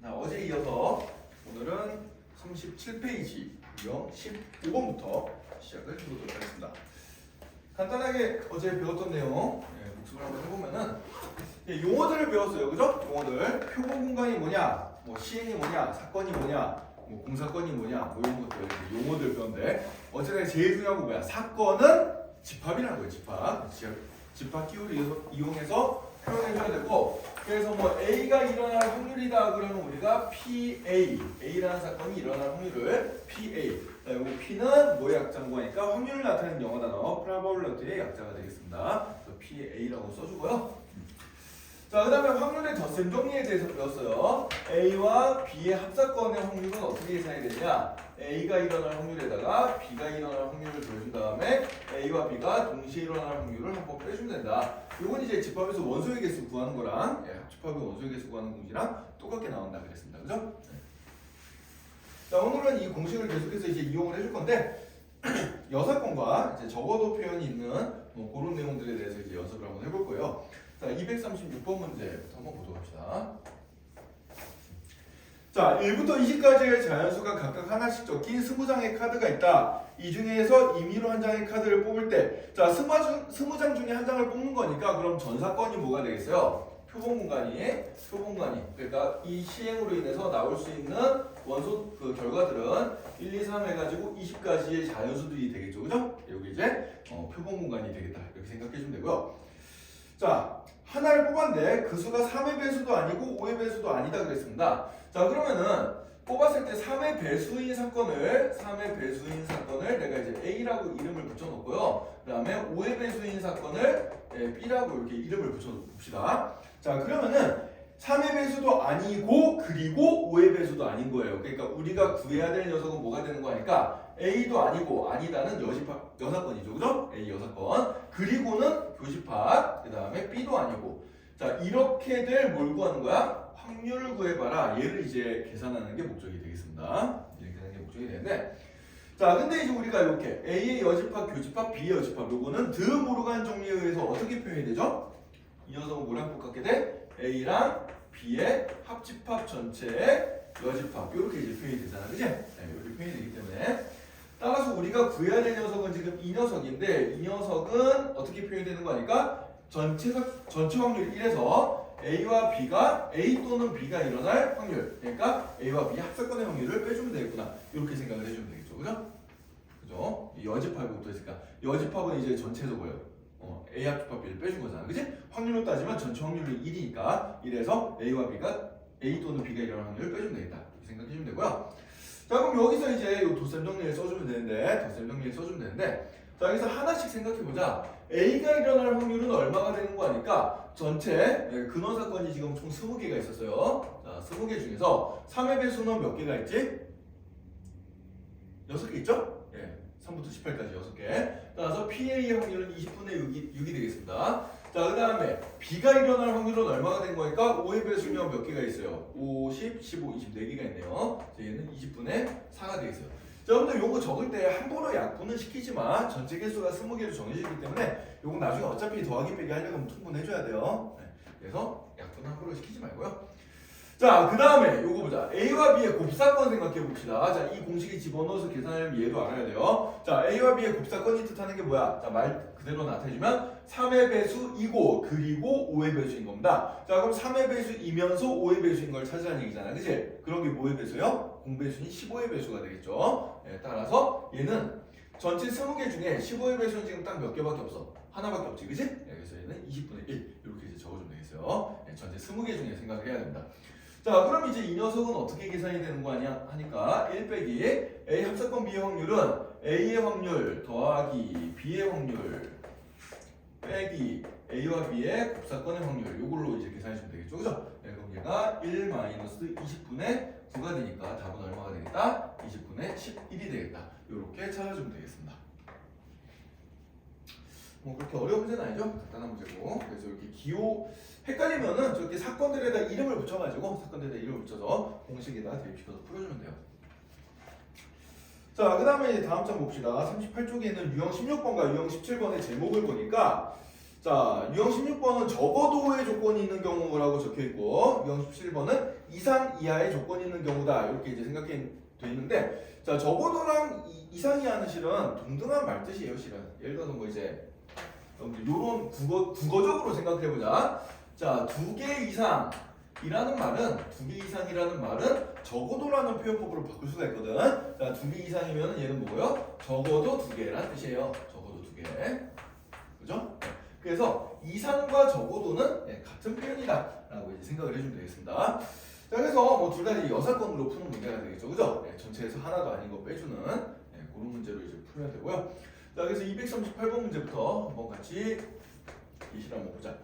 어제 이어서 오늘은 37페이지 유형 15번부터 시작을 해보도록 하겠습니다. 간단하게 어제 배웠던 내용 복습을 한번 해보면은 용어들을 배웠어요. 그죠? 용어들. 표본 공간이 뭐냐, 뭐 시행이 뭐냐, 사건이 뭐냐, 뭐 공사건이 뭐냐, 뭐 이런 것들 용어들 배웠는데 어제 제일 중요한 거 뭐야? 사건은 집합이라는 거예요. 집합 기호를 이용해서 표현해줘야 되고, 그래서 뭐 A가 일어날 확률이다 그러면 우리가 A라는 사건이 일어날 확률을 PA. 여기 P는 뭐의 약자인 거니까 확률을 나타내는 영어 단어 probability의 약자가 되겠습니다. 그래서 PA라고 써주고요. 자, 그 다음에 확률의 덧셈 정리에 대해서 배웠어요. A와 B의 합사건의 확률은 어떻게 계산이 되냐? A가 일어날 확률에다가 B가 일어날 확률을 더해준 다음에 A와 B가 동시에 일어날 확률을 한 번 빼주면 된다. 이건 이제 집합에서 원소의 개수 구하는 거랑 집합의 원소의 개수 구하는 공식이랑 똑같게 나온다 그랬습니다. 그죠? 자, 오늘은 이 공식을 계속해서 이제 이용을 해줄 건데 여사건과 이제 적어도 표현이 있는 뭐 그런 내용들에 대해서 이제 연습을 한번 해볼 거예요. 자, 236번 문제부터 한번 보도록 합시다. 자, 1부터 20까지의 자연수가 각각 하나씩 적힌 20장의 카드가 있다. 이 중에서 임의로 한 장의 카드를 뽑을 때, 자, 20장 중에 한 장을 뽑는 거니까 그럼 전사건이 뭐가 되겠어요? 표본 공간이, 그러니까 이 시행으로 인해서 나올 수 있는 원소 그 결과들은 1, 2, 3 해가지고 20가지의 자연수들이 되겠죠, 그죠? 여기 이제 표본 공간이 되겠다 이렇게 생각해 주면 되고요. 자, 하나를 뽑았는데 그 수가 3의 배수도 아니고 5의 배수도 아니다 그랬습니다. 자, 그러면은 뽑았을 때 3의 배수인 사건을 내가 이제 A라고 이름을 붙여놓고요. 그 다음에 5의 배수인 사건을 B라고 이렇게 이름을 붙여봅시다. 자, 그러면은 3의 배수도 아니고 그리고 5의 배수도 아닌 거예요. 그러니까 우리가 구해야 될 녀석은 뭐가 되는 거니까 A도 아니고 아니다는 여사건이죠. 그죠? A 여사건. 그리고는 교집합. 그 다음에 B도 아니고. 자, 이렇게들 뭘 구하는 거야? 확률을 구해봐라. 얘를 이제 계산하는 게 목적이 되겠습니다. 이렇게 하는 게 목적이 되는데, 자, 근데 이제 우리가 이렇게 A의 여집합, 교집합, B의 여집합, 요거는 드 모르간 정리에 의해서 어떻게 표현이 되죠? 이 녀석은 뭐랑 똑같게 돼? A랑 B의 합집합 전체의 여집합, 이렇게 이제 표현이 되잖아, 그지? 이렇게 표현이 되기 때문에 따라서 우리가 구해야 될 녀석은 지금 이 녀석인데, 이 녀석은 어떻게 표현이 되는 거니까 전체 확률 1에서 A와 B가 A 또는 B가 일어날 확률, 그러니까 A와 B 합사건의 확률을 빼주면 되겠구나, 이렇게 생각을 해주면 되겠죠, 그죠? 그죠? 이 여집합이 붙어있으니까 여집합은 이제 전체에서 뭐예요? A 합집합 B를 빼준 거잖아, 그지? 확률로 따지면 전체 확률이 1이니까 이래서 A와 B가 A 또는 B가 일어날 확률을 빼주면 되겠다, 이렇게 생각해주면 되고요. 자, 그럼 여기서 이제 요 덧셈 정리를 써주면 되는데, 자, 여기서 하나씩 생각해보자. A가 일어날 확률은 얼마가 되는 거 아니까 전체 근원 사건이 지금 총 20개가 있었어요. 자, 20개 중에서 3의 배수는 몇 개가 있지? 6개 있죠? 3부터 18까지 6개. 따라서 PA의 확률은 20분의 6이 되겠습니다. 자, 그 다음에 B가 일어날 확률은 얼마가 된 거니까 5의 배수면 몇 개가 있어요? 50, 15, 24개가 있네요. 자, 얘는 20분의 4가 되겠어요. 자, 여러분들 요거 적을 때 함부로 약분은 시키지 마. 전체 개수가 20개로 정해지기 때문에 요거 나중에 어차피 더하기 빼기 하려면 통분해줘야 돼요. 그래서 약분 함부로 시키지 말고요. 자, 그 다음에 요거 보자. A와 B의 곱사건 생각해 봅시다. 자, 이 공식에 집어넣어서 계산하려면 얘도 알아야 돼요. 자, A와 B의 곱사건이 뜻하는 게 뭐야? 자, 말 그대로 나타내주면 3의 배수이고 그리고 5의 배수인 겁니다. 자, 그럼 3의 배수이면서 5의 배수인 걸 찾으라는 얘기잖아, 그치? 그런 게 뭐의 배수요? 공배수인 15의 배수가 되겠죠. 따라서 얘는 전체 20개 중에 15의 배수는 지금 딱 몇 개밖에 없어. 하나밖에 없지, 그치? 그래서 얘는 20분의 1 이렇게 이제 적어주면 되겠어요. 전체 20개 중에 생각을 해야 됩니다. 자, 그럼 이제 이 녀석은 어떻게 계산이 되는 거 아니야? 하니까 1 빼기 A 합사건 B의 확률은 A의 확률 더하기 B의 확률 빼기 A와 B의 곱사건의 확률, 요걸로 이제 계산해 주면 되겠죠, 그죠? 그럼 얘가 1 마이너스 20분의 9가 되니까 답은 얼마가 되겠다? 20분의 11이 되겠다. 요렇게 찾아주면 되겠습니다. 뭐 그렇게 어려운 문제는 아니죠? 간단한 문제고. 그래서 이렇게 기호 헷갈리면은 저렇게 사건들에다 이름을 붙여가지고 붙여서 공식에다 대입시켜서 풀어주면 돼요. 자, 그 다음에 다음 장 봅시다. 38쪽에 있는 유형 16번과 유형 17번의 제목을 보니까 자, 유형 16번은 적어도의 조건이 있는 경우라고 적혀 있고, 유형 17번은 이상 이하의 조건이 있는 경우다. 이렇게 이제 생각해 돼 있는데, 자, 적어도랑 이상 이하는 실은 동등한 말뜻이에요, 실은. 예를 들어서 뭐 이제 요런 국어적으로 생각해 보자. 자, 2개 이상이라는 말은 2개 이상이라는 말은 적어도라는 표현법으로 바꿀 수가 있거든. 자, 2개 이상이면 얘는 뭐고요? 적어도 2개란 뜻이에요. 적어도 2개. 그죠? 그래서 이상과 적어도는 같은 표현이다라고 이제 생각을 해주면 되겠습니다. 자, 그래서 뭐 둘 다 여사건으로 푸는 문제가 되겠죠, 그죠? 전체에서 하나도 아닌 거 빼주는 그런 문제로 이제 풀어야 되고요. 자, 그래서 238번 문제부터 한번 같이 예시를 한번 보자.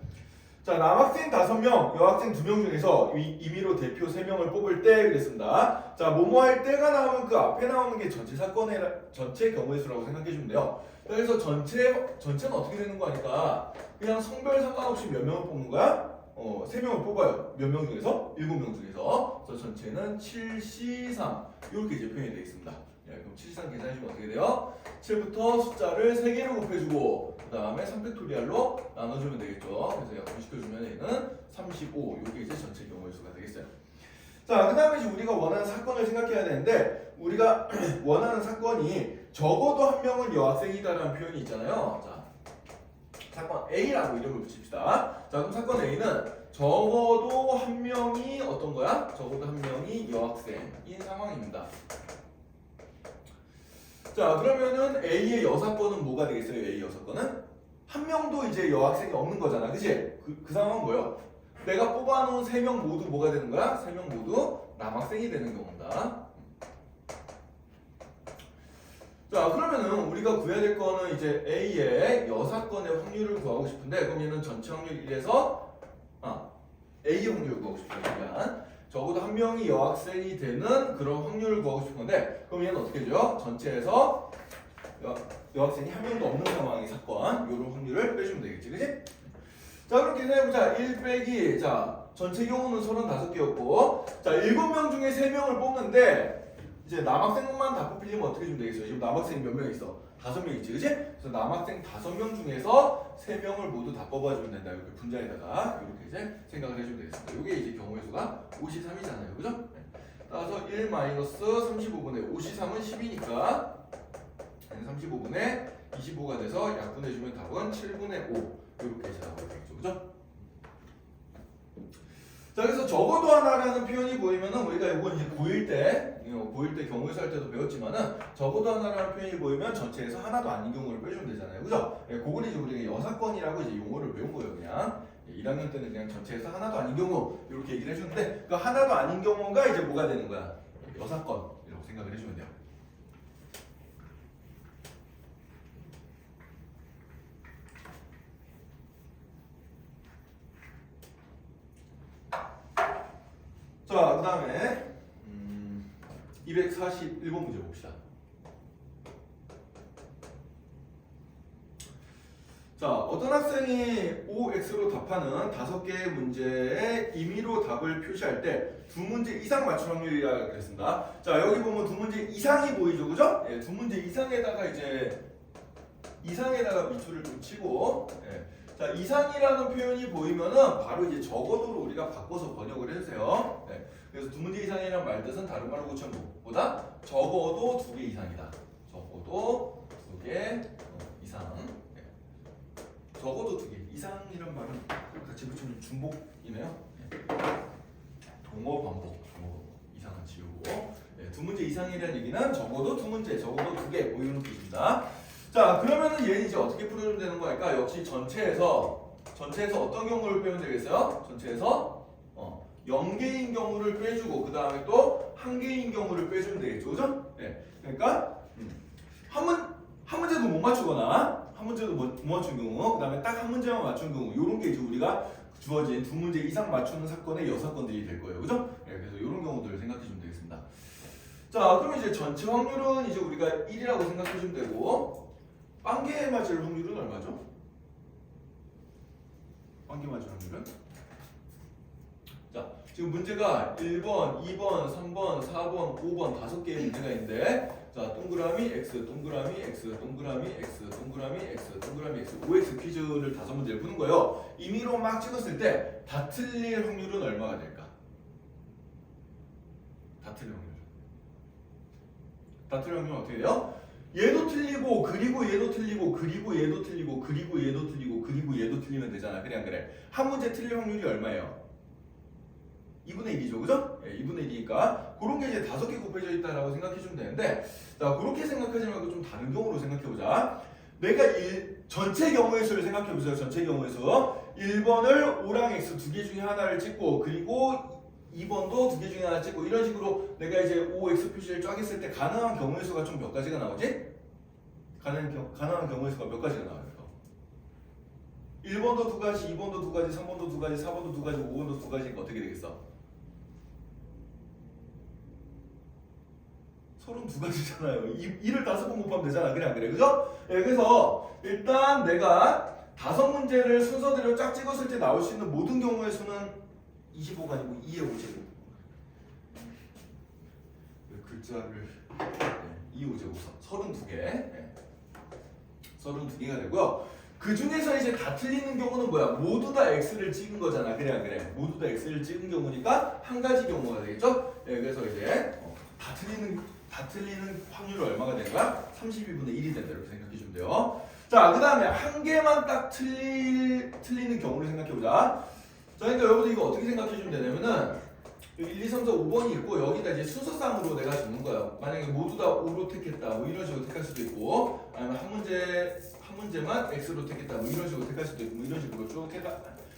자, 남학생 5명, 여학생 2명 중에서 임의로 대표 3명을 뽑을 때 그랬습니다. 자, 뭐뭐 할 때가 나오면 그 앞에 나오는 게 전체 사건의 전체 경우의 수라고 생각해 주면 돼요. 그래서 전체는 어떻게 되는 거니까 그냥 성별 상관없이 몇 명을 뽑는 거야? 3명을 뽑아요. 몇 명 중에서? 7명 중에서. 그래서 전체는 7C3 이렇게 이제 표현이 되어 있습니다. 그럼 7C3 계산해주면 어떻게 돼요? 7부터 숫자를 3개로 곱해주고 그 다음에 3팩토리얼로 나눠주면 되겠죠. 그래서 약분시켜주면 얘는 35 이게 이제 전체 경우의 수가 되겠어요. 자, 그 다음에 이제 우리가 원하는 사건을 생각해야 되는데 우리가 원하는 사건이 적어도 한 명은 여학생이다라는 표현이 있잖아요. 자, 사건 A라고 이름을 붙입시다. 자, 그럼 사건 A는 적어도 한 명이 어떤 거야? 적어도 한 명이 여학생인 상황입니다. 자, 그러면은 A의 여사건은 뭐가 되겠어요? A 여사건은 한 명도 이제 여학생이 없는 거잖아, 그치? 그 상황은 뭐예요? 내가 뽑아놓은 3명 모두 뭐가 되는 거야? 3명 모두 남학생이 되는 경우다. 자, 그러면은 우리가 구해야 될 거는 이제 A의 여사건의 확률을 구하고 싶은데, 그럼 얘는 전체 확률 1에서 A의 확률을 구하고 싶으면 적어도 한 명이 여학생이 되는 그런 확률을 구하고 싶은 건데, 그럼 얘는 어떻게 돼요? 전체에서 여학생이 한 명도 없는 상황의 사건, 요런 확률을 빼주면 되겠지, 그치? 자, 그럼 계산해보자. 1 빼기, 자, 전체 경우는 35개였고, 자, 7명 중에 3명을 뽑는데, 이제 남학생만 다 뽑히려면 어떻게 주면 되겠어요? 지금 남학생이 몇 명 있어? 5명 있지, 그치? 그래서 남학생 5명 중에서 3명을 모두 다 뽑아주면 된다. 이렇게 분자에다가 이렇게 이제 생각을 해주면 되겠습니다. 이게 이제 경우의 수가 53이잖아요, 그죠? 네. 따라서 1 35분의 53은 10이니까 35분의 25가 돼서 약분해주면 답은 7분의 5 이렇게 이제 나오게 되겠죠, 그죠? 자, 그래서 적어도 하나라는 표현이 보이면은 우리가 이건 이제 고1 때 경우에서 할 때도 배웠지만은 적어도 하나라는 표현이 보이면 전체에서 하나도 아닌 경우를 빼주면 되잖아요, 그죠? 그거는 이제 우리가 여사건이라고 이제 용어를 배운 거예요, 그냥 1학년 때는 그냥 전체에서 하나도 아닌 경우 이렇게 얘기를 해주는데 그 하나도 아닌 경우가 이제 뭐가 되는 거야? 여사건이라고 생각을 해주면 돼요. 자, 그 다음에 241번 문제 봅시다. 자, 어떤 학생이 OX로 답하는 5개의 문제에 임의로 답을 표시할 때 2문제 이상 맞출 확률이라고 그랬습니다. 자, 여기 보면 2문제 이상이 보이죠, 그죠? 2문제 이상에다가 이제 이상에다가 미초를 좀 치고, 자, 이상이라는 표현이 보이면은 바로 이제 적어도로 우리가 바꿔서 번역을 해주세요. 그래서 2문제 이상이라는 말뜻은 다른 말로 고치면 뭐보다 적어도 2개 이상이다. 적어도 2개 이상. 적어도 2개 이상이란 말은 같이 붙이면 중복이네요. 동어 반복, 이상은 지우고. 2문제 이상이라는 얘기는 적어도 2문제, 적어도 2개 뭐 이런 뜻입니다. 자, 그러면은 얘는 이제 어떻게 풀어주면 되는 거니까 역시 전체에서 어떤 경우를 빼면 되겠어요? 전체에서 0개인 경우를 빼주고 그 다음에 또 1개인 경우를 빼주면 되겠죠, 그죠? 그러니까 한 문제도 못 맞추거나 한 문제도 못 맞춘 경우, 그 다음에 딱 한 문제만 맞춘 경우, 요런 게 이제 우리가 주어진 2문제 이상 맞추는 사건의 여사건들이 될 거예요, 그죠? 그래서 이런 경우들을 생각해 주면 되겠습니다. 자, 그럼 이제 전체 확률은 이제 우리가 1이라고 생각해 주면 되고, 빵개에 맞을 확률은 얼마죠? 빵개 맞을 확률은? 자, 지금 문제가 1번, 2번, 3번, 4번, 5번 5개의 문제가 있는데 자, 동그라미 x, 동그라미 x, 동그라미 x, 동그라미 x, 동그라미 x, 5x 퀴즈를 5문제를 푸는 거예요. 임의로 막 찍었을 때 다 틀릴 확률은 얼마가 될까? 다 틀릴 확률. 다 틀릴 확률은 어떻게 돼요? 얘도 틀리고 그리고 얘도 틀리고 그리고 얘도 틀리고 그리고 얘도 틀리고 그리고 얘도 틀리면 되잖아. 그래 안 그래? 한 문제 틀릴 확률이 얼마예요? 2분의 1이죠, 그죠? 네, 2분의 1이니까 그런 게 이제 5개 곱해져 있다라고 생각해 주면 되는데 자, 그렇게 생각하지 말고 좀 다른 경우로 생각해 보자. 내가 전체 경우의 수를 생각해 보세요. 전체 경우의 수. 1번을 O랑 X 두 개 중에 하나를 찍고 그리고 2번도 두 개 중에 하나 찍고 이런 식으로 내가 이제 OX 표시를 쫙 했을 때 가능한 경우의 수가 좀 몇 가지가 나오지? 가능한 경우의 수가 몇 가지가 나와요? 1번도 두 가지, 2번도 두 가지, 3번도 두 가지, 4번도 두 가지, 5번도 두 가지니까 어떻게 되겠어? 32가지잖아요. 2를 5번 곱하면 되잖아. 그래 안 그래? 그죠? 예, 그래서 일단 내가 5문제를 순서대로 쫙 찍었을 때 나올 수 있는 모든 경우의 수는 25가 아니고 2의 5제곱. 글자를 2의 5제곱 32개. 네. 32개가 되고요. 그 중에서 이제 다 틀리는 경우는 뭐야? 모두 다 X를 찍은 거잖아. 그래 안 그래? 모두 다 X를 찍은 경우니까 한 가지 경우가 되겠죠? 네, 그래서 이제 다 틀리는 확률이 얼마가 되는 거야? 32분의 1이 된다. 이렇게 생각해 주면 돼요. 자, 그 다음에 한 개만 딱 틀리는 경우를 생각해 보자. 자, 그러니까 여러분들 이거 어떻게 생각해 주면 되냐면은 1, 2, 3, 4, 5번이 있고 여기다 이제 순서상으로 내가 적는 거야. 만약에 모두 다 5로 택했다. 뭐 이런 식으로 택할 수도 있고 아니면 한 문제만 X로 택했다. 뭐 이런 식으로 택할 수도 있고 뭐 이런 식으로 쭉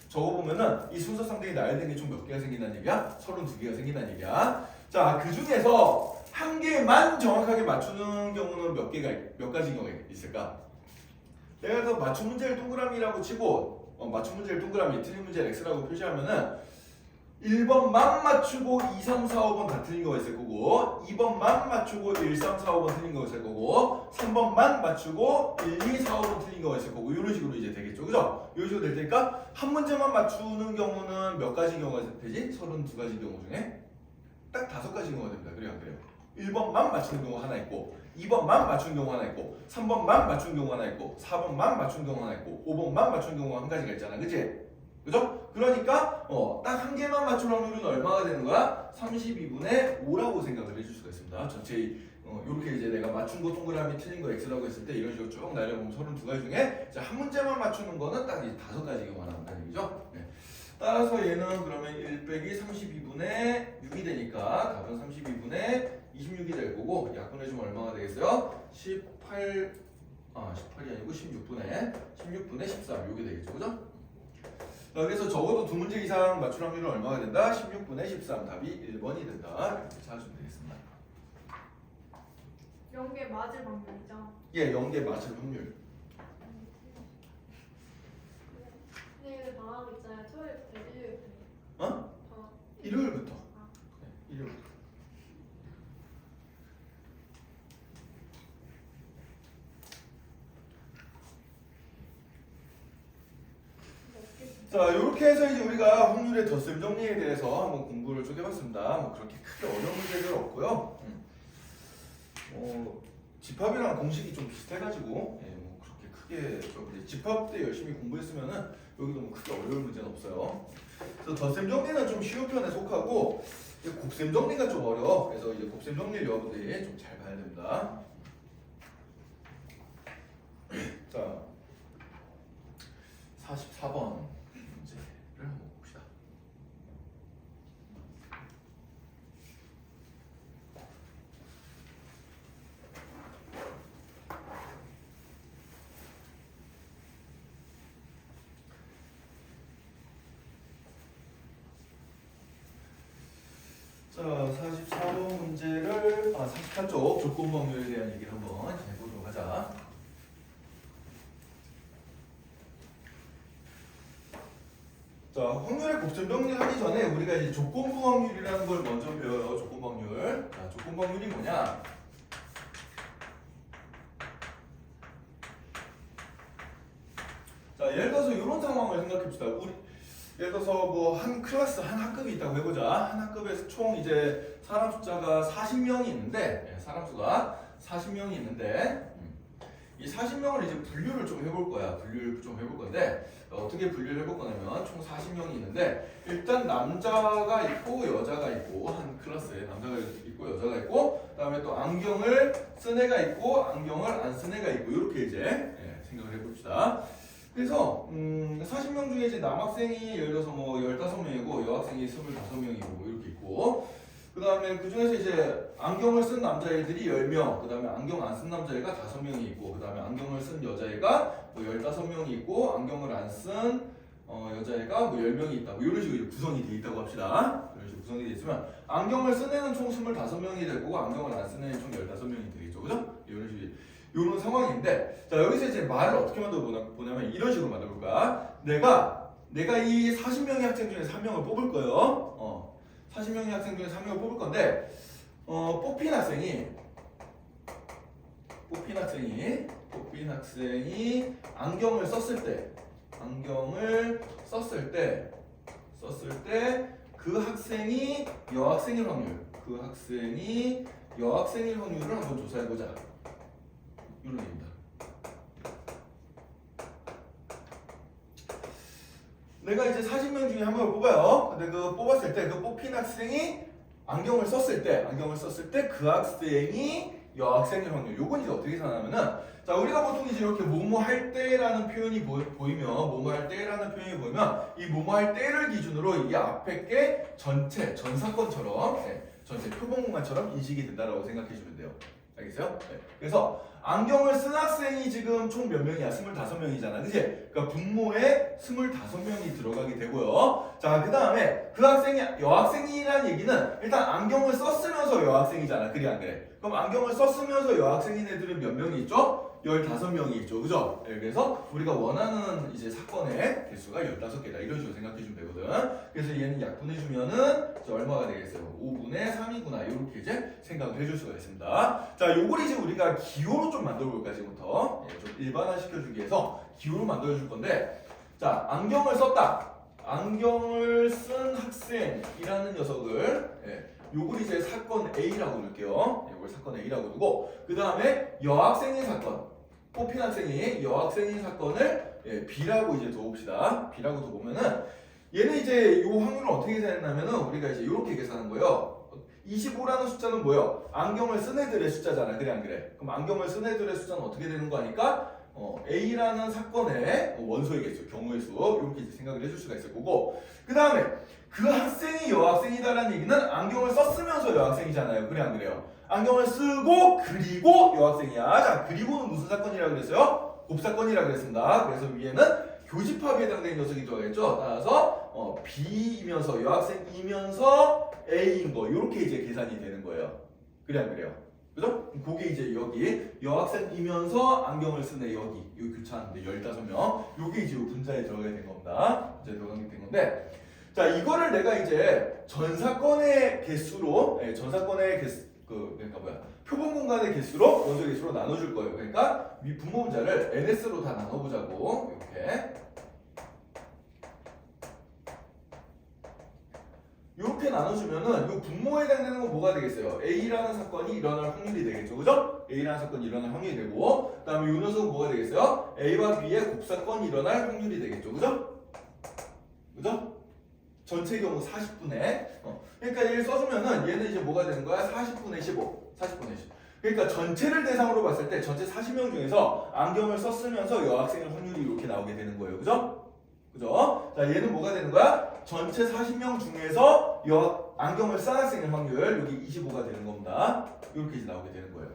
적어보면은 이 순서 상대에 나열된 게 총 몇 개가 생긴다는 얘기야? 32개가 생긴다는 얘기야. 자, 그 중에서 한 개만 정확하게 맞추는 경우는 몇 가지 경우가 있을까? 내가 그 맞춤 문제를 동그라미라고 치고 맞춤 문제를 동그라미, 틀린 문제를 X라고 표시하면은 1번만 맞추고 2, 3, 4, 5번 다 틀린 거가 있을 거고 2번만 맞추고 1, 3, 4, 5번 틀린 거가 있을 거고 3번만 맞추고 1, 2, 4, 5번 틀린 거가 있을 거고 이런 식으로 이제 되겠죠. 그죠? 이런 식으로 될 테니까 한 문제만 맞추는 경우는 몇 가지 경우가 되지? 32가지 경우 중에 딱 5가지 경우가 됩니다. 그래요? 안 그래요? 1번만 맞추는 경우 하나 있고 2번만 맞추는 경우 하나 있고 3번만 맞추는 경우 하나 있고 4번만 맞추는 경우 하나 있고 5번만 맞추는 경우가 한 가지가 있잖아. 그치? 그죠? 그러니까 딱 한 개만 맞출 확률은 얼마가 되는 거야? 32분의 5라고 생각을 해줄 수가 있습니다. 전체 이렇게 이제 내가 맞춘 거 동그라미 틀린 거 X라고 했을 때 이런 식으로 쭉 나열해보면 32가지 중에 한 문제만 맞추는 거는 딱 이 5가지 경우가 나온다는 얘기죠. 네. 따라서 얘는 그러면 1 빼기 32분의 6이 되니까 답은 32분의 26이 될 거고 약분해주면 얼마가 되겠어요? 18이 아니고 16분의 13 이게 되겠죠. 그죠? 자, 그래서 적어도 2문제 이상 맞출 확률은 얼마가 된다? 16분의 13 답이 1번이 된다. 이렇게 찾아주면 되겠습니다. 0개 맞을 확률이죠. 예, 0개 맞을 확률. 근데 방학 있잖아요. 토요일부터 일요일부터. 어? 방학. 일요일부터. 네, 일요일부터. 자, 이렇게 해서 이제 우리가 확률의 덧셈 정리에 대해서 한번 공부를 좀 해봤습니다. 뭐 그렇게 크게 어려운 문제들 없고요. 집합이랑 공식이 좀 비슷해가지고 뭐 그렇게 크게 좀 집합 때 열심히 공부했으면은 여기도 뭐 크게 어려운 문제는 없어요. 그래서 덧셈 정리는 좀 쉬운 편에 속하고 곱셈 정리가 좀 어려워. 그래서 이제 곱셈 정리를 여러분들이 좀 잘 봐야 됩니다. 자, 44번. 한번 봅시다. 자, 44번 문제를 44쪽 조건 확률에 대한 얘기를 한번 해보도록 하자. 자, 확률의 곱셈 정리하기 전에 우리가 이제 조건부 확률이라는 걸 먼저 배워요. 조건부 확률. 자, 조건부 확률이 뭐냐? 자, 예를 들어서 이런 상황을 생각해 봅시다. 예를 들어서 뭐 한 클래스 한 학급이 있다고 해보자. 한 학급에서 총 이제 사람 숫자가 40명이 있는데 사람 수가 40명이 있는데 이 40명을 이제 분류를 좀 해볼 거야. 분류를 좀 해볼 건데 어떻게 분류를 해볼 거냐면 총 40명이 있는데 일단 남자가 있고 여자가 있고 한 클래스에 남자가 있고 여자가 있고 그다음에 또 안경을 쓴 애가 있고 안경을 안 쓴 애가 있고 이렇게 이제 생각을 해봅시다. 그래서 40명 중에 이제 남학생이 예를 들어서 뭐 15명이고 여학생이 25명이고 뭐 이렇게 있고 그 다음에 그 중에서 이제 안경을 쓴 남자애들이 10명, 그 다음에 안경 안 쓴 남자애가 5명이 있고, 그 다음에 안경을 쓴 여자애가 뭐 15명이 있고, 안경을 안 쓴 여자애가 뭐 10명이 있다. 뭐 이런 식으로 구성이 되어 있다고 합시다. 이런 식으로 구성이 되어 있으면 안경을 쓴 애는 총 25명이 될 거고, 안경을 안 쓴 애는 총 15명이 되겠죠. 그죠? 이런 식으로. 이런 상황인데, 자, 여기서 이제 말을 어떻게 만들어 보냐면 이런 식으로 만들어 볼까? 내가 이 40명의 학생 중에서 한 명을 뽑을 거예요. 40명의 학생 중에서 한 명을 뽑을 건데 뽑힌 학생이 안경을 썼을 때 그 학생이 여학생일 확률을 한번 조사해 보자. 이런 얘기입니다. 내가 이제 40명 중에 한 명을 뽑아요. 근데 그 뽑았을 때 그 뽑힌 학생이 안경을 썼을 때 그 학생이 여학생일 확률. 요건 이제 어떻게 생각하냐면은 자, 우리가 보통 이제 이렇게 뭐뭐 할 때라는 표현이 보이면 이 뭐뭐 할 때를 기준으로 이 앞에 게 전 사건처럼 전체 표본 공간처럼 인식이 된다라고 생각해 주면 돼요. 알겠어요? 그래서 안경을 쓴 학생이 지금 총 몇 명이야? 25명이잖아. 그치? 그러니까 분모에 25명이 들어가게 되고요. 자, 그 다음에 그 학생이 여학생이라는 얘기는 일단 안경을 썼으면서 여학생이잖아. 그래, 안 그래? 그럼 안경을 썼으면서 여학생인 애들은 몇 명이 있죠? 15명이 있죠. 그죠? 그래서 우리가 원하는 이제 사건의 개수가 15개다. 이런 식으로 생각해 주면 되거든. 그래서 얘는 약분해주면은 얼마가 되겠어요? 5분의 3이구나. 이렇게 이제 생각을 해줄 수가 있습니다. 자, 요걸 이제 우리가 기호로 좀 만들어 볼까, 지금부터. 좀 일반화 시켜주기 위해서 기호로 만들어 줄 건데, 자, 안경을 썼다. 안경을 쓴 학생이라는 녀석을, 요걸 이제 사건 A라고 넣을게요. 요걸 사건 A라고 두고, 그 다음에 여학생인 사건. 뽑힌 학생이 여학생인 사건을 B라고 이제 둬봅시다. B라고 둬보면은, 얘는 이제 요 확률을 어떻게 계산했냐면은, 우리가 이제 이렇게 계산한 거예요. 25라는 숫자는 뭐예요? 안경을 쓴 애들의 숫자잖아. 그래, 안 그래? 그럼 안경을 쓴 애들의 숫자는 어떻게 되는 거 하니까 A라는 사건의 원소의 개수, 경우의 수 이렇게 이제 생각을 해줄 수가 있을 거고 그 다음에 그 학생이 여학생이다라는 얘기는 안경을 썼으면서 여학생이잖아요. 그래, 안 그래요? 안경을 쓰고 그리고 여학생이야. 자, 그리고는 무슨 사건이라고 그랬어요? 곱사건이라고 그랬습니다. 그래서 위에는 교집합에 해당되는 녀석이 들어가겠죠. 따라서 B이면서 여학생이면서 A인 거 이렇게 이제 계산이 되는 거예요. 그래, 안 그래요? 그죠? 그게 이제 여기 여학생이면서 안경을 쓰네. 여기 교차하는데 15명 요게 이제 분자에 들어가게 된 겁니다. 이제 들어가게 된 건데 자, 이거를 내가 이제 전사건의 개수로 전사건의 개수 그러니까 표본 공간의 개수로 원소 개수로 나눠줄 거예요. 그러니까 위 분모 분자를 NS로 다 나눠보자고 이렇게 나눠주면은 이 분모에 해당되는 건 뭐가 되겠어요? A라는 사건이 일어날 확률이 되겠죠, 그죠? A라는 사건이 일어날 확률이 되고, 그다음에 이 녀석은 뭐가 되겠어요? A와 B의 곱사건이 일어날 확률이 되겠죠, 그죠? 그죠? 전체 경우 40분의 그러니까 얘를 써주면은 얘는 이제 뭐가 되는 거야? 40분의 15 그러니까 전체를 대상으로 봤을 때 전체 40명 중에서 안경을 썼으면서 여학생의 확률이 이렇게 나오게 되는 거예요, 그죠? 그죠? 자, 얘는 뭐가 되는 거야? 전체 40명 중에서 안경을 쓴 학생의 확률 여기 25가 되는 겁니다. 이렇게 이제 나오게 되는 거예요.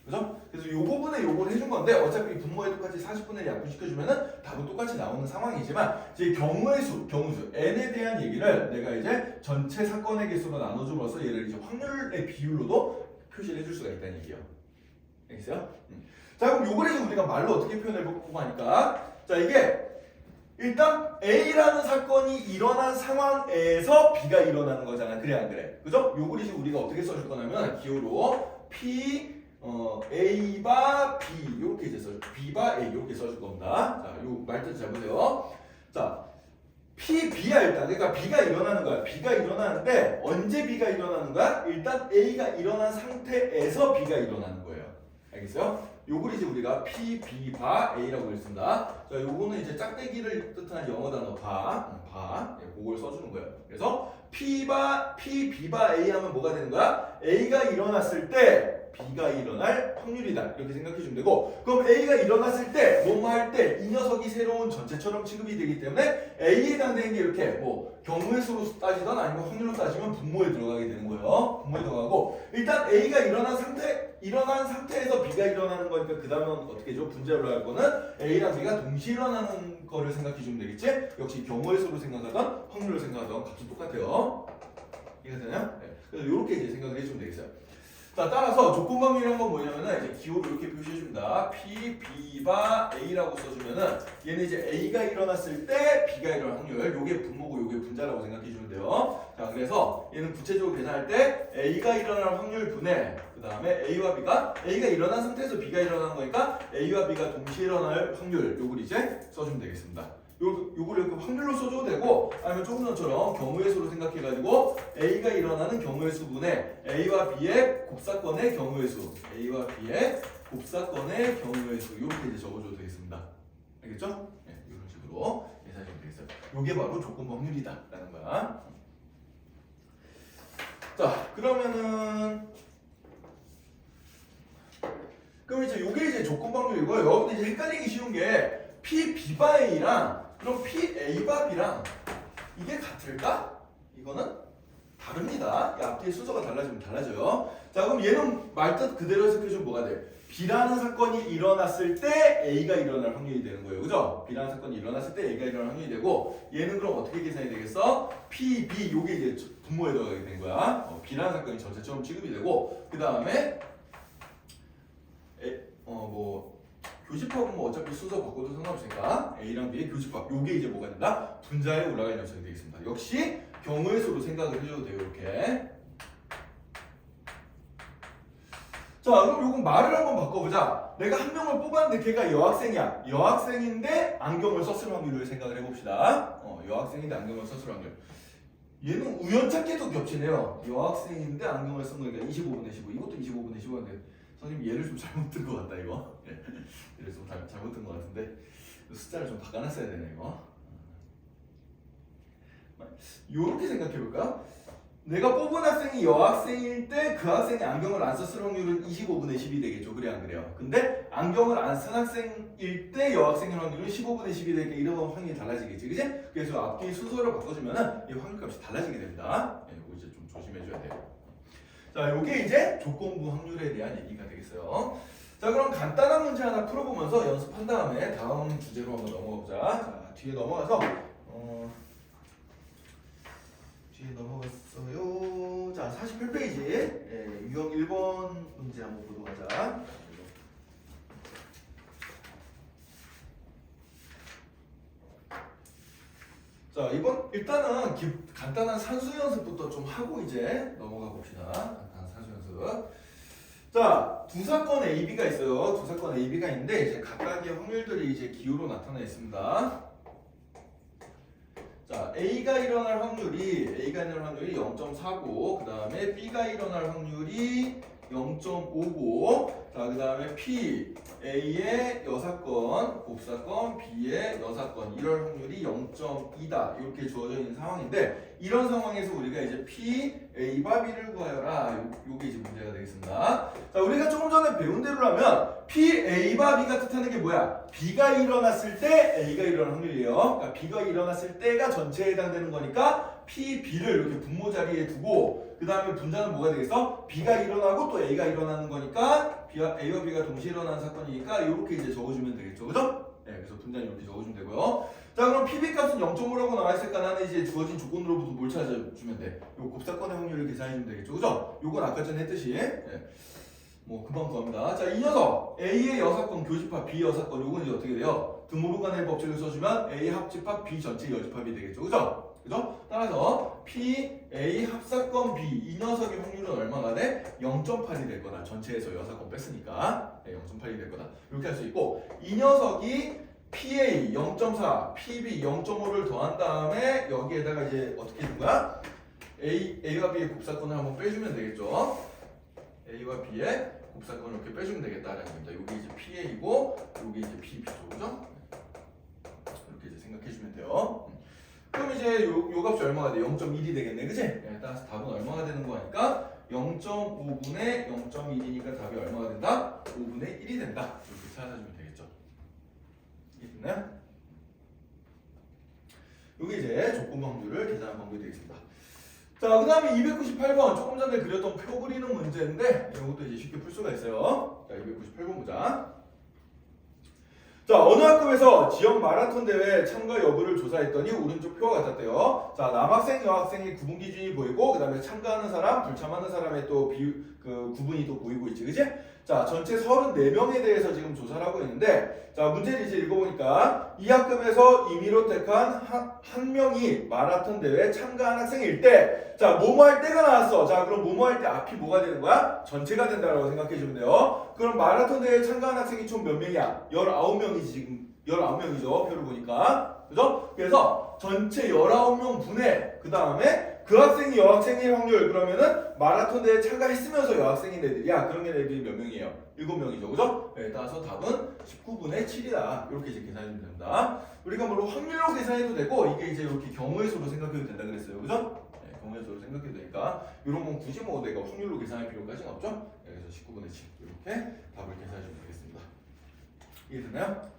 그죠? 그래서 요 부분에 요걸 해준 건데 어차피 분모에 똑같이 40분의 약분시켜주면은 답은 똑같이 나오는 상황이지만 이제 경우수 n에 대한 얘기를 내가 이제 전체 사건의 개수로 나눠줌으로써 얘를 이제 확률의 비율로도 표시를 해줄 수가 있다는 얘기예요. 알겠어요? 자, 그럼 요걸 이제 우리가 말로 어떻게 표현해보고 하니까 자, 이게 일단 A라는 사건이 일어난 상황에서 B가 일어나는 거잖아. 그래, 안 그래? 그죠? 요걸 이제 우리가 어떻게 써줄 거냐면 기호로 P A바 B 이렇게 이제 B바 A 이렇게 써줄 겁니다. 자, 요 말뜻 잘 보세요. 자, PB야 일단. 그러니까 B가 일어나는 거야. B가 일어나는데 언제 B가 일어나는 거야? 일단 A가 일어난 상태에서 B가 일어나는 거예요. 알겠어요? 요걸 이제 우리가 P, B, 바, A라고 했습니다. 자, 요거는 이제 짝대기를 뜻하는 영어 단어 바, 그걸 써주는 거예요. 그래서 P, B, 바, A 하면 뭐가 되는 거야? A가 일어났을 때 B가 일어날 확률이다. 이렇게 생각해 주면 되고, 그럼 A가 일어났을 때, 뭐뭐 할 때 이 녀석이 새로운 전체처럼 취급이 되기 때문에 A에 해당되는 게 이렇게 뭐 경우의 수로 따지든 아니면 확률로 따지면 분모에 들어가게 되는 거예요. 분모에 들어가고, 일단 A가 일어난 상태에서 B가 일어나는 거니까 그 다음은 어떻게 죠? 분자로 할 거는 A랑 B가 동시에 일어나는 거를 생각해 주면 되겠지? 역시 경우의 수로 생각하던 확률로 생각하던 값은 똑같아요. 이해가 되냐? 네. 그래서 이렇게 이제 생각을 해주면 되겠어요. 자, 따라서 조건 방률이란 건 뭐냐면은 이제 기호를 이렇게 표시해줍니다. P, B, 바, A라고 써주면은 얘는 이제 A가 일어났을 때 B가 일어날 확률, 요게 분모고 요게 분자라고 생각해주면 돼요. 자, 그래서 얘는 구체적으로 계산할 때 A가 일어날 확률 분의 그 다음에 A가 일어난 상태에서 B가 일어나는 거니까 A와 B가 동시에 일어날 확률, 요걸 이제 써주면 되겠습니다. 요걸 이렇게 확률로 써줘도 되고, 아니면 조금 전처럼 경우의 수로 생각해가지고 A가 일어나는 경우의 수분의 A와 B의 곱사건의 경우의 수, A와 B의 곱사건의 경우의 수, 이렇게 이제 적어줘도 되겠습니다. 알겠죠? 네, 이런 식으로 계산하시면 되겠어요. 요게 바로 조건 확률이다라는 거야. 자, 그러면은 그럼 이제 요게 이제 조건 확률이고, 여러분들 이제 헷갈리기 쉬운 게 P, B 바 A랑 그럼 P, A 바 B랑 이게 같을까? 이거는 다릅니다. 이 앞뒤의 순서가 달라지면 달라져요. 자, 그럼 얘는 말뜻 그대로 해석해주면 뭐가 돼? B라는 사건이 일어났을 때 A가 일어날 확률이 되는 거예요. 그죠? B라는 사건이 일어났을 때 A가 일어날 확률이 되고, 얘는 그럼 어떻게 계산이 되겠어? P, B, 요게 이제 분모에 들어가게 된 거야. B라는 사건이 전체처럼 취급이 되고, 그 다음에 교집합은 뭐 어차피 순서 바꿔도 상관없으니까 A랑 B의 교집합, 요게 이제 뭐가 된다? 분자에 올라갈 녀석이 되겠습니다. 역시 경우의 수로 생각을 해줘도 돼요. 이렇게. 자, 그럼 요건 말을 한번 바꿔보자. 내가 한 명을 뽑았는데 걔가 여학생이야. 여학생인데 안경을 썼을 확률을 생각을 해봅시다. 여학생인데 안경을 썼을 확률. 얘는 우연찮게도 겹치네요. 여학생인데 안경을 쓴 거니까 25분의 15. 이것도 25분의 15인데 선생님 얘를 좀 잘못 든 것 같다 이거. 얘를 좀 잘못 든 것 같은데 숫자를 좀 바꿔놨어야 되네 이거. 요렇게 생각해볼까? 내가 뽑은 학생이 여학생일 때 그 학생이 안경을 안 썼을 확률은 25분의 10이 되겠죠. 그래 안 그래요? 근데 안경을 안 쓴 학생일 때 여학생일 확률은 15분의 10이 되니까 이러면 확률이 달라지겠지. 그치? 그래서 앞뒤 순서를 바꿔주면은 이 확률값이 달라지게 됩니다. 이거 이제 좀 조심해줘야 돼요. 자, 요게 이제 조건부 확률에 대한 얘기가 되겠어요. 자, 그럼 간단한 문제 하나 풀어보면서 연습한 다음에 다음 주제로 한번 넘어가보자. 자, 뒤에 넘어가서 뒤에 넘어갔어요. 자, 48페이지 유형 1번 문제 한번 보도록 하자. 자, 일단은 간단한 산수 연습부터 좀 하고 이제 넘어가 봅시다. 간단한 산수 연습. 자, 두 사건 AB가 있어요. 두 사건 AB가 있는데 이제 각각의 확률들이 이제 기호로 나타나 있습니다. 자, A가 일어날 확률이 0.49, 그 다음에 B가 일어날 확률이 0.59, 자, 그 다음에 P, A의 여사건, 곱사건, B의 여사건, 이럴 확률이 0.2다. 이렇게 주어져 있는 상황인데, 이런 상황에서 우리가 이제 P, A 바 B를 구하여라. 요게 이제 문제가 되겠습니다. 자, 우리가 조금 전에 배운 대로라면, P, A 바 B가 뜻하는 게 뭐야? B가 일어났을 때 A가 일어날 확률이에요. 그러니까 B가 일어났을 때가 전체에 해당되는 거니까, P, B를 이렇게 분모 자리에 두고, 그 다음에 분자는 뭐가 되겠어? B가 일어나고 또 A가 일어나는 거니까 A와 B가 동시에 일어나는 사건이니까 이렇게 이제 적어주면 되겠죠. 그죠? 네, 그래서 분자는 이렇게 적어주면 되고요. 자, 그럼 PB 값은 0.5라고 나와있으니까 나는 이제 주어진 조건으로부터 뭘 찾아주면 돼? 요 곱사건의 확률을 계산해주면 되겠죠. 그죠? 요건 아까 전에 했듯이 뭐 금방 구합니다. 자, 이 녀석 A의 여사건 교집합 B 여사건 요건 이제 어떻게 돼요? 드모르간의 법칙을 써주면 A 합집합 B 전체 여집합이 되겠죠. 그죠? 그죠? 따라서 P, A 합사건 B 이 녀석의 확률은 얼마가 돼? 0.8이 될 거다. 전체에서 여사건 뺐으니까 0.8이 될 거다. 이렇게 할 수 있고 이 녀석이 PA 0.4, PB 0.5를 더한 다음에 여기에다가 이제 어떻게 되는 거야? A와 B의 곱사건을 한번 빼주면 되겠죠. A와 B의 곱사건을 이렇게 빼주면 되겠다라는 겁니다. 여기 이제 PA고 여기 이제 PB죠, 그죠? 이렇게 이제 생각해주면 돼요. 그럼 이제 요 값이 얼마가 돼? 0.1이 되겠네, 그치? 네, 따라서 답은 얼마가 되는 거니까 0.5분의 0.1이니까 답이 얼마가 된다? 5분의 1이 된다. 이렇게 찾아주면 되겠죠. 이해됐나요? 이게 이제 조건 방법을 계산한 방법이 되겠습니다. 자, 그 다음에 298번 조금 전에 그렸던 표 그리는 문제인데 이것도 이제 쉽게 풀 수가 있어요. 자, 298번 보자. 자, 어느 학급에서 지역 마라톤 대회 참가 여부를 조사했더니 오른쪽 표와 같았대요. 자, 남학생, 여학생의 구분 기준이 보이고 그 다음에 참가하는 사람, 불참하는 사람의 또 구분이 또 보이고 있지, 그치? 자, 전체 34명에 대해서 지금 조사를 하고 있는데 자, 문제를 이제 읽어보니까 이 학급에서 임의로 택한 한 명이 마라톤 대회에 참가한 학생일 때 자, 뭐뭐 할 때가 나왔어. 자, 그럼 뭐뭐 할 때 앞이 뭐가 되는 거야? 전체가 된다고 생각해주면 돼요. 그럼 마라톤 대회에 참가한 학생이 총 몇 명이야? 19명이지 지금. 19명이죠. 표를 보니까. 그죠? 그래서 전체 19명 분의 그 다음에 그 학생이 여학생일 확률 그러면은 마라톤 대회에 참가했으면서 여학생인 애들이야. 그런 애들이 몇 명이에요? 7명이죠. 그죠? 네, 따라서 답은 19분의 7이다. 이렇게 이제 계산해주면 됩니다. 우리가 물론 확률로 계산해도 되고 이게 이제 이렇게 경우의 수로 생각해도 된다 그랬어요. 그죠? 경우의 수로 생각해도 되니까 이런 건 굳이 뭐 내가 확률로 계산할 필요까지는 없죠? 네, 그래서 19분의 7 이렇게 답을 계산해주면 되겠습니다. 이해됐나요?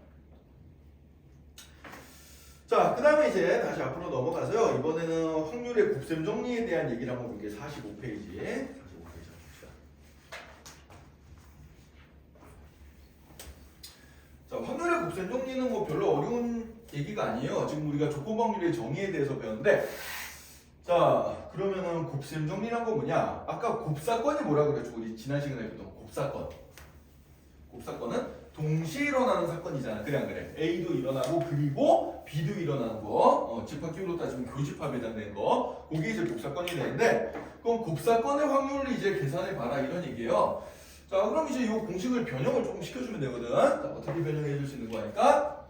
자, 그 다음에 이제 다시 앞으로 넘어가서요. 이번에는 확률의 곱셈 정리에 대한 얘기를 한번 볼게요. 45페이지. 45페이지 봅시다. 자, 확률의 곱셈 정리는 뭐 별로 어려운 얘기가 아니에요. 지금 우리가 조건 확률의 정의에 대해서 배웠는데 자, 그러면은 곱셈 정리란 건 뭐냐? 아까 곱사건이 뭐라 그랬죠? 우리 지난 시간에 했던 곱사건. 곱사건은 동시에 일어나는 사건이잖아. 그래 안 그래? A도 일어나고 그리고 B도 일어나는 거. 집합기호로 따지면 교집합에 해당되는 거. 그게 이제 곱사건이 되는데 그럼 곱사건의 확률을 이제 계산해 봐라 이런 얘기예요. 자, 그럼 이제 이 공식을 변형을 조금 시켜주면 되거든. 자, 어떻게 변형해 줄 수 있는 거니까?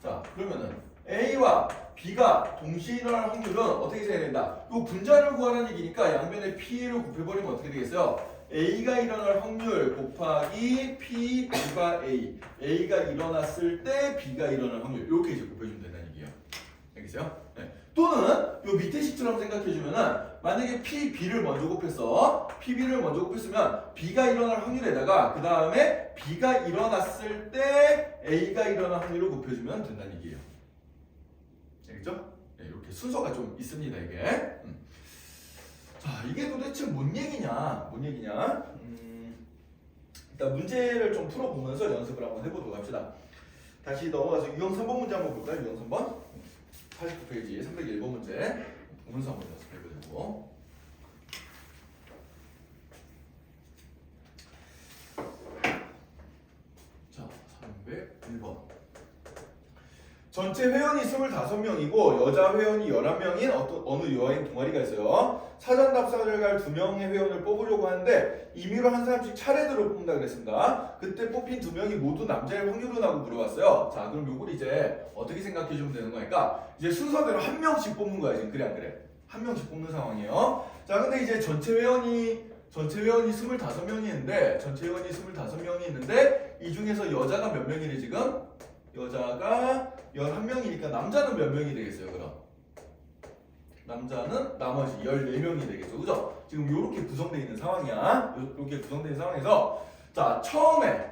자, 그러면은 A와 B가 동시에 일어날 확률은 어떻게 생각해야 된다? 이 분자를 구하라는 얘기니까 양변에 P를 곱해버리면 어떻게 되겠어요? A가 일어날 확률 곱하기 P, B가 A. A가 일어났을 때 B가 일어날 확률. 이렇게 이제 곱해주면 된다는 얘기예요. 알겠어요? 네. 또는 요 밑에 식처럼 생각해주면은 만약에 P, B를 먼저 곱했어. P, B를 먼저 곱했으면 B가 일어날 확률에다가 그 다음에 B가 일어났을 때 A가 일어날 확률을 곱해주면 된다는 얘기예요. 알겠죠? 네, 이렇게 순서가 좀 있습니다, 이게. 자, 이게 도대체 뭔 얘기냐? 뭔 얘기냐? 일단 문제를 좀 풀어보면서 연습을 한번 해보도록 합시다. 다시 넘어가서 유형 3번 문제 한번 볼까요? 유형 3번. 49페이지 301번 문제. 보면서 한번 연습해보자고. 자, 301번. 전체 회원이 25명이고 여자 회원이 11명인 어느 여행 동아리가 있어요. 사전 답사를 갈 2명의 회원을 뽑으려고 하는데 임의로 한 사람씩 차례대로 뽑는다 그랬습니다. 그때 뽑힌 2명이 모두 남자일 확률은 하고 물어봤어요. 자, 그럼 요걸 이제 어떻게 생각해 주면 되는 거니까 이제 순서대로 한 명씩 뽑는 거야 지금. 그래 안 그래? 한 명씩 뽑는 상황이에요. 자, 근데 이제 전체 회원이 25명이 있는데 이 중에서 여자가 몇 명이래 지금? 여자가 11명이니까 남자는 몇 명이 되겠어요, 그럼? 남자는 나머지 14명이 되겠죠. 그죠? 지금 이렇게 구성되어 있는 상황이야. 이렇게 구성되어 있는 상황에서 자, 처음에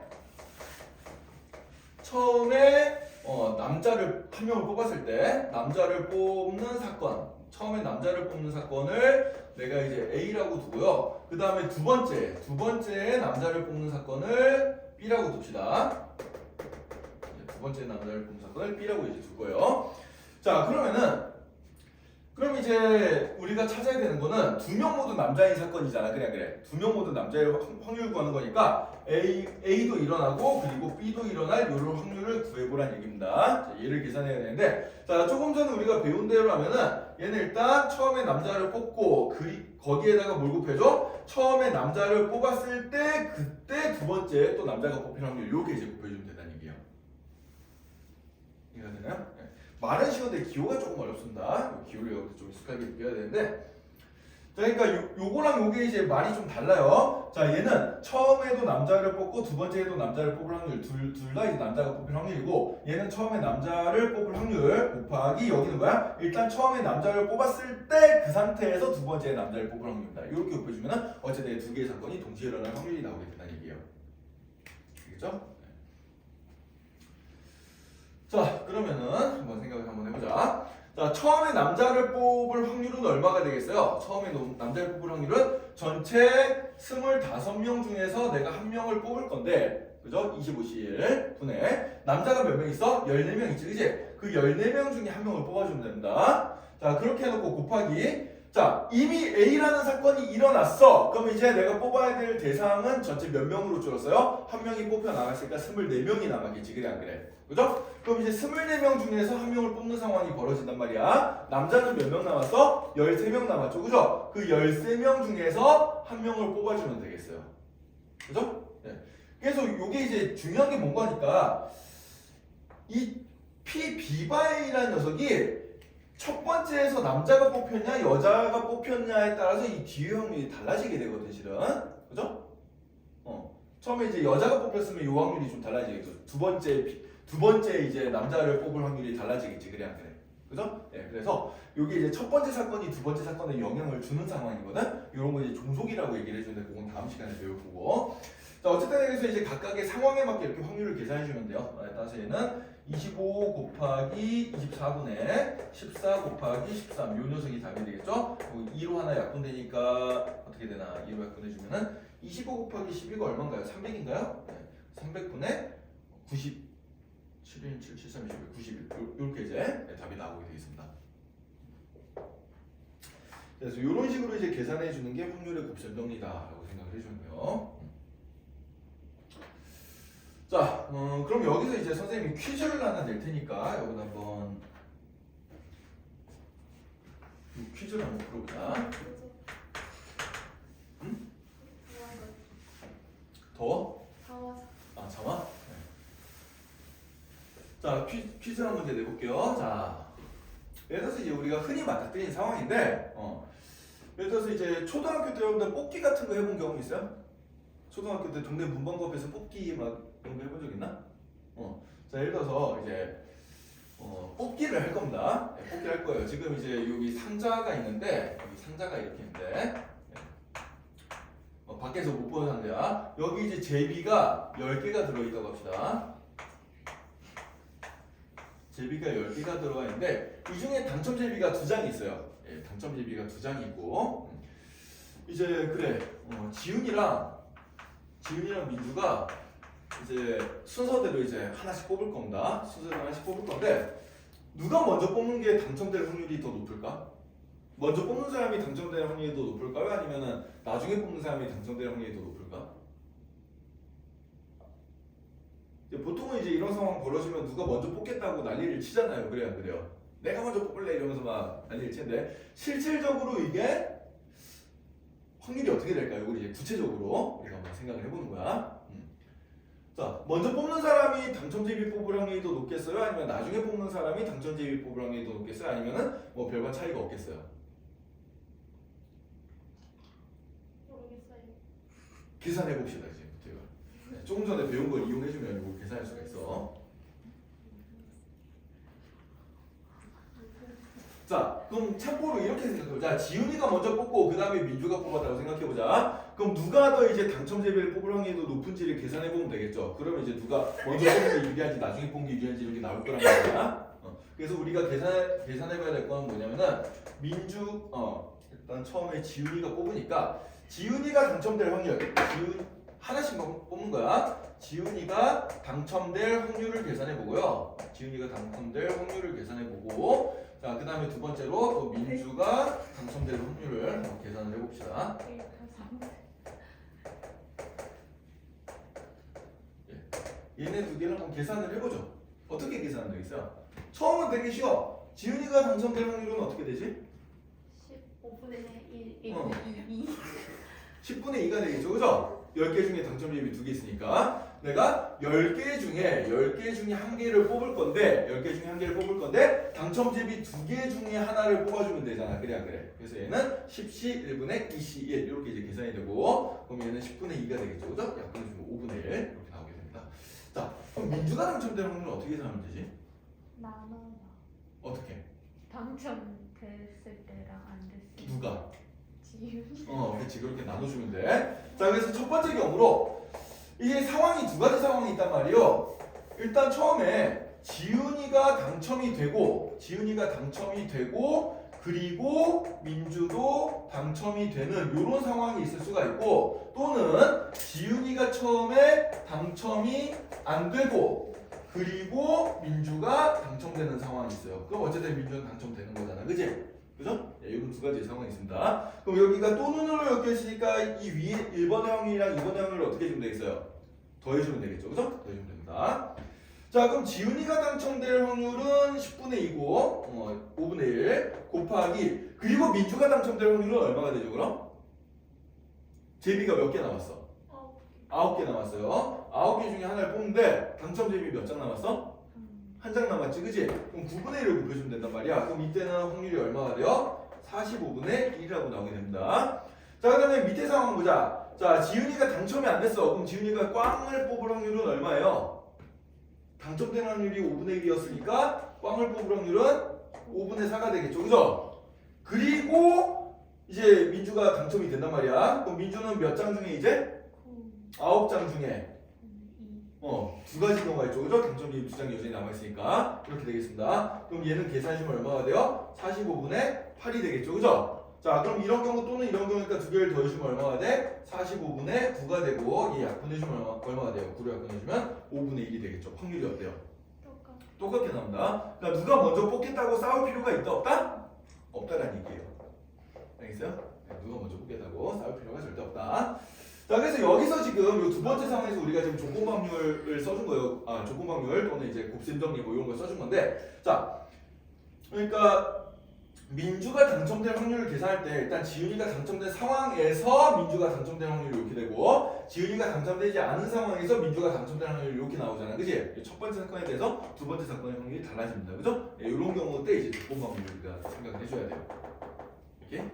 남자를 한 명을 뽑았을 때 남자를 뽑는 사건. 처음에 남자를 뽑는 사건을 내가 이제 A라고 두고요. 그 다음에 두 번째에 남자를 뽑는 사건을 B라고 둡시다. 두 번째 남자를 뽑는 사건을 B라고 이제 둘 거예요. 자, 그럼 이제 우리가 찾아야 되는 거는 2명 모두 남자인 사건이잖아. 그래. 2명 모두 남자의 확률 구하는 거니까 A도 일어나고 그리고 B도 일어날 요런 확률을 구해보란 얘기입니다. 자, 얘를 계산해야 되는데 자, 조금 전에 우리가 배운 대로 하면은 얘는 일단 처음에 남자를 뽑고 거기에다가 뭘 곱해줘? 처음에 남자를 뽑았을 때 그때 두 번째 또 남자가 뽑힐 확률 이렇게 이제 곱해주면 된다는 얘기예요. 이해가 되나요? 네. 말은 쉬운데 기호가 조금 어렵습니다. 기호를 여기서 좀 익숙하게 느껴야 되는데, 자, 그러니까 요거랑 요게 이제 말이 좀 달라요. 자, 얘는 처음에도 남자를 뽑고 두 번째에도 남자를 뽑을 확률 둘 다 이제 남자가 뽑힐 확률이고, 얘는 처음에 남자를 뽑을 확률 곱하기 여기는 뭐야? 일단 처음에 남자를 뽑았을 때 그 상태에서 두 번째 남자를 뽑을 확률입니다. 이렇게 곱해주면은 어쨌든 두 개의 사건이 동시에 일어날 확률이 나오게 된다는 얘기예요. 알겠죠? 자, 그러면은 한번 생각을 한번 해보자. 자, 처음에 남자를 뽑을 확률은 얼마가 되겠어요? 처음에 남자를 뽑을 확률은 전체 25명 중에서 내가 한 명을 뽑을 건데, 그죠? 25실 분에 남자가 몇 명 있어? 14명 있지, 그지? 그 14명 중에 한 명을 뽑아주면 됩니다. 자, 그렇게 해놓고 곱하기. 자, 이미 A라는 사건이 일어났어. 그럼 이제 내가 뽑아야 될 대상은 전체 몇 명으로 줄었어요? 한 명이 뽑혀 나갔으니까 24명이 남았겠지, 그래 안 그래? 그죠? 그럼 이제 24명 중에서 한 명을 뽑는 상황이 벌어진단 말이야. 남자는 몇 명 남았어? 13명 남았죠, 그죠? 그 13명 중에서 한 명을 뽑아주면 되겠어요. 그죠? 네. 그래서 이게 이제 중요한 게 뭔가니까 이 PB바이라는 녀석이 첫 번째에서 남자가 뽑혔냐 여자가 뽑혔냐에 따라서 이 뒤의 확률이 달라지게 되거든, 실은. 그죠? 처음에 이제 여자가 뽑혔으면 이 확률이 좀 달라지겠죠. 두 번째 이제 남자를 뽑을 확률이 달라지겠지, 그래 안 그래? 그죠? 예, 그래서 이게 이제 첫 번째 사건이 두 번째 사건에 영향을 주는 상황이거든. 이런 거 이제 종속이라고 얘기를 해주는데 그건 다음 시간에 배울 거고. 자, 어쨌든 그래서 이제 각각의 상황에 맞게 이렇게 확률을 계산해 주면 돼요. 따라서 얘는 25 곱하기 24분의 14 곱하기 13, 요 녀석이 답이 되겠죠? 2로 하나 약분되니까 어떻게 되나? 2로 약분해주면은 25 곱하기 12가 얼마인가요? 300인가요? 네. 300분의 90, 7인 7, 7, 3, 21, 91 이렇게 이제 답이 나오게 되겠습니다. 그래서 이런 식으로 이제 계산해 주는 게 확률의 곱셈정리다라고 생각을 해주면 돼요. 자, 그럼 여기서 이제 선생님이 퀴즈를 하나 낼 테니까 여기다 한번 퀴즈를 한번 풀어보자. 응? 더워? 아, 참아? 네. 자, 퀴즈 한 문제 내볼게요. 자, 예를 들어서 이제 우리가 흔히 맞닥뜨린 상황인데, 예를 들어서 이제 초등학교 때 여러분들 뽑기 같은 거 해본 경험 있어요? 초등학교 때 동네 문방구에서 뽑기 막 이런 거 해본 적 있나? 자, 예를 들어서 이제 뽑기를 할 겁니다. 네, 뽑기를 할 거예요. 지금 이제 여기 상자가 있는데 여기 상자가 이렇게 있는데 밖에서 못 보는 상자야. 여기 이제 제비가 10개가 들어있다고 합시다. 제비가 10개가 들어가 있는데 이 중에 당첨 제비가 2장이 있어요. 예, 당첨 제비가 2장이 있고 이제 그래 지훈이랑 민주가 이제 순서대로 이제 하나씩 뽑을 겁니다. 순서대로 하나씩 뽑을 건데 누가 먼저 뽑는 게 당첨될 확률이 더 높을까? 먼저 뽑는 사람이 당첨될 확률이 더 높을까요? 아니면은 나중에 뽑는 사람이 당첨될 확률이 더 높을까? 이제 보통은 이제 이런 상황 벌어지면 누가 먼저 뽑겠다고 난리를 치잖아요. 그래요, 안 그래요? 내가 먼저 뽑을래 이러면서 막 난리를 치는데 실질적으로 이게 확률이 어떻게 될까요? 이걸 이제 구체적으로 우리가 한번 생각을 해보는 거야. 자, 먼저 뽑는 사람이 당첨제비 뽑을 확률이 더 높겠어요? 아니면 나중에 뽑는 사람이 당첨제비 뽑을 확률이 더 높겠어요? 아니면은 뭐 별반 차이가 없겠어요? 모르겠어요. 계산해 봅시다 이제 제가. 네, 조금 전에 배운 걸 이용해주면 이거 계산할 수가 있어. 자, 그럼 참고로 이렇게 생각해보자. 지훈이가 먼저 뽑고 그 다음에 민주가 뽑았다고 생각해보자. 그럼 누가 더 이제 당첨제비를 뽑을 확률이 더 높은지를 계산해보면 되겠죠. 그러면 이제 누가 먼저 뽑는 게 유리한지 나중에 뽑는 게 유리한지 이렇게 나올 거란 말이야. 그래서 우리가 계산해봐야 될 건 뭐냐면은 일단 처음에 지훈이가 뽑으니까 지훈이가 당첨될 확률, 하나씩 뽑는 거야. 지훈이가 당첨될 확률을 계산해보고요. 지훈이가 당첨될 확률을 계산해보고 자, 그 다음에 두 번째로 또 민주가 당첨될 확률을 한번 계산을 해봅시다. 얘네 두 개를 한번 계산을 해보죠. 어떻게 계산하면 되겠어요? 처음은 되게 쉬워. 지훈이가 당첨될 확률은 어떻게 되지? 15분의 1, 2. 10분의 2가 되겠죠, 그죠? 10개 중에 당첨 비율이 2개 있으니까. 내가 10개 중에 1개를 뽑을 건데 10개 중에 1개를 뽑을 건데 당첨제비 2개 중에 하나를 뽑아주면 되잖아. 그래 안 그래? 그래서 얘는 10시 1분의 2시 1 이렇게 이제 계산이 되고 그럼 얘는 10분의 2가 되겠죠. 그죠? 약분해 주면 5분의 1 이렇게 나오게 됩니다. 자, 그럼 민주가 당첨될 확률은 어떻게 계산하면 되지? 나눠요. 어떻게? 당첨됐을 때랑 안 됐을 때. 누가? 지윤. 그렇지. 그렇게 나눠주면 돼. 자, 그래서 첫 번째 경우로 이게 상황이 두 가지 상황이 있단 말이에요. 일단 처음에 지훈이가 당첨이 되고 그리고 민주도 당첨이 되는 이런 상황이 있을 수가 있고 또는 지훈이가 처음에 당첨이 안 되고 그리고 민주가 당첨되는 상황이 있어요. 그럼 어쨌든 민주는 당첨되는 거잖아. 그지? 그죠? 네, 이런 두 가지 상황이 있습니다. 그럼 여기가 또는으로 엮여있으니까 이 위에 1번의 확률이랑 2번의 확률을 어떻게 해주면 되겠어요? 더해주면 되겠죠. 그죠? 더해주면 됩니다. 자, 그럼 지훈이가 당첨될 확률은 10분의 2고 5분의 1 곱하기 그리고 민주가 당첨될 확률은 얼마가 되죠? 그럼? 제비가 몇 개 남았어? 9개 남았어요. 9개 중에 하나를 뽑는데 당첨 제비 몇 장 남았어? 한 장 남았지, 그지? 그럼 9분의 1을 곱해주면 된단 말이야. 그럼 이때는 확률이 얼마가 돼요? 45분의 1이라고 나오게 됩니다. 자, 그 다음에 밑에 상황 보자. 자, 지훈이가 당첨이 안 됐어. 그럼 지훈이가 꽝을 뽑을 확률은 얼마예요? 당첨된 확률이 5분의 1이었으니까 꽝을 뽑을 확률은 5분의 4가 되겠죠. 그죠? 그리고 이제 민주가 당첨이 된단 말이야. 그럼 민주는 몇 장 중에 이제? 9장 중에 두 가지 경우가 있죠. 그죠? 당첨이 2장 여전히 남아있으니까 이렇게 되겠습니다. 그럼 얘는 계산해주면 얼마가 돼요? 45분의 8이 되겠죠. 그죠? 자, 그럼 이런 경우 또는 이런 경우니까 두 개를 더해주면 얼마가 돼? 45분의 9가 되고 얘 약분해주면 얼마가 돼요? 9를 약분해주면 5분의 1이 되겠죠. 확률이 어때요? 똑같게 나온다. 그러니까 누가 먼저 뽑겠다고 싸울 필요가 있다 없다? 없다라는 얘기예요. 알겠어요? 네, 누가 먼저 뽑겠다고 싸울 필요가 절대 없다. 자, 그래서 여기서 지금 이 두 번째 상황에서 우리가 지금 조건방률을 써준 거예요. 조건방률 또는 이제 곱셈정리 뭐 이런 걸 써준 건데, 자, 그러니까 민주가 당첨될 확률을 계산할 때 일단 지훈이가 당첨된 상황에서 민주가 당첨될 확률이 이렇게 되고 지훈이가 당첨되지 않은 상황에서 민주가 당첨될 확률이 이렇게 나오잖아. 그지? 첫 번째 사건에 대해서 두 번째 사건의 확률이 달라집니다. 그죠? 이런 경우 때 이제 조건방률 우리가 생각을 해줘야 돼요. 이렇게.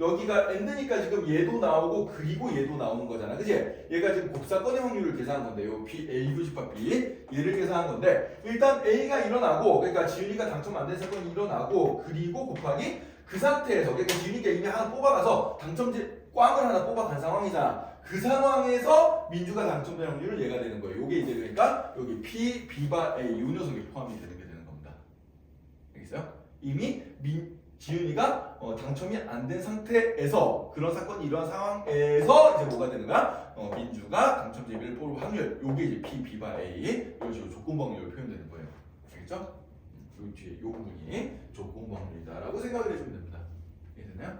여기가 n드니까 지금 얘도 나오고 그리고 얘도 나오는 거잖아. 그지? 얘가 지금 곱사건의 확률을 계산한 건데 요 B, A 부집합 B 얘를 계산한 건데 일단 A가 일어나고 그러니까 지훈이가 당첨 안 된 사건이 일어나고 그리고 곱하기 그 상태에서 그러니까 지훈이가 이미 하나 뽑아가서 당첨제 꽝을 하나 뽑아간 상황이잖아. 그 상황에서 민주가 당첨될 확률은 얘가 되는 거예요. 요게 이제 그러니까 여기 P, B바 A 요 녀석이 포함이 되는 게 되는 겁니다. 알겠어요? 이미 지훈이가 당첨이 안 된 상태에서 그런 사건이 일어난 상황에서 이제 뭐가 되는가? 민주가 당첨 제비를 뽑을 확률 요게 이제 P, B바 A 이런 식으로 조건방률로 표현되는 거예요. 알겠죠? 요 뒤에 요 부분이 조건방률이다라고 생각을 해주면 됩니다. 이해되나요?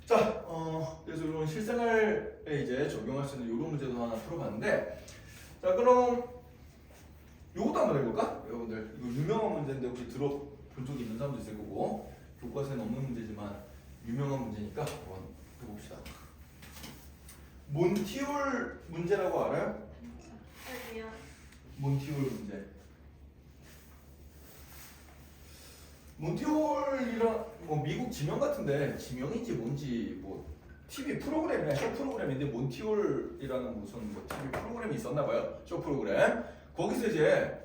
자, 그래서 이런 실생활에 이제 적용할 수 있는 이런 문제도 하나 풀어봤는데, 자, 그럼 요것도 한번 해볼까? 여러분들 이거 유명한 문제인데 혹시 들어본 적이 있는 사람도 있을 거고 교과서에는 없는 문제지만 유명한 문제니까 한번 해봅시다. 몬티올 문제라고 알아요? 아니요. 몬티올 문제. 몬티올이란 뭐 미국 지명 같은데 지명인지 뭔지 뭐 TV 프로그램이야. 쇼 프로그램인데 몬티올이라는 무슨 뭐 TV 프로그램이 있었나 봐요. 쇼 프로그램. 거기서 이제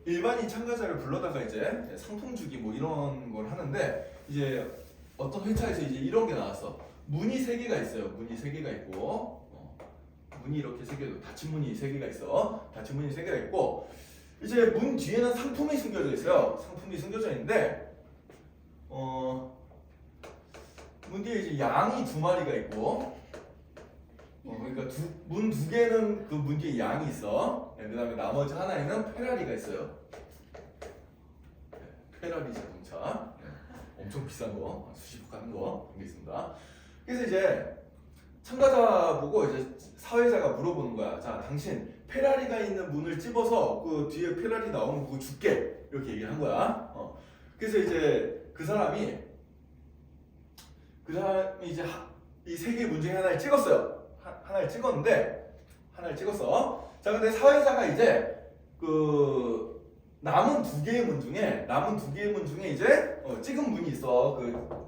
일반인 참가자를 불러다가 이제 상품 주기 뭐 이런 걸 하는데 이제 어떤 회차에서 이제 이런 게 나왔어. 문이 3개가 있어요. 문이 3개가 있고 문이 이렇게 3개 닫힌 문이 3개가 있어. 닫힌 문이 3개가 있고 이제 문 뒤에는 상품이 숨겨져 있어요. 상품이 숨겨져 있는데 문 뒤에 이제 양이 2마리가 있고 그러니까 문 2개는 그 문 뒤에 양이 있어. 그 다음에 나머지 하나에는 페라리가 있어요. 페라리 자동차. 엄청 비싼 거, 수십억 하는 거 그런 게 있습니다. 그래서 이제 참가자 보고 이제 사회자가 물어보는 거야. 자, 당신 페라리가 있는 문을 찝어서 그 뒤에 페라리 나오면 그거 줄게. 이렇게 얘기를 한 거야. 그래서 이제 그 사람이 이제 이 3개 문 중에 하나를 찍었어요. 하나를 찍었어. 자, 근데 사회자가 이제 그 남은 두 개의 문 중에 이제 찍은 문이 있어.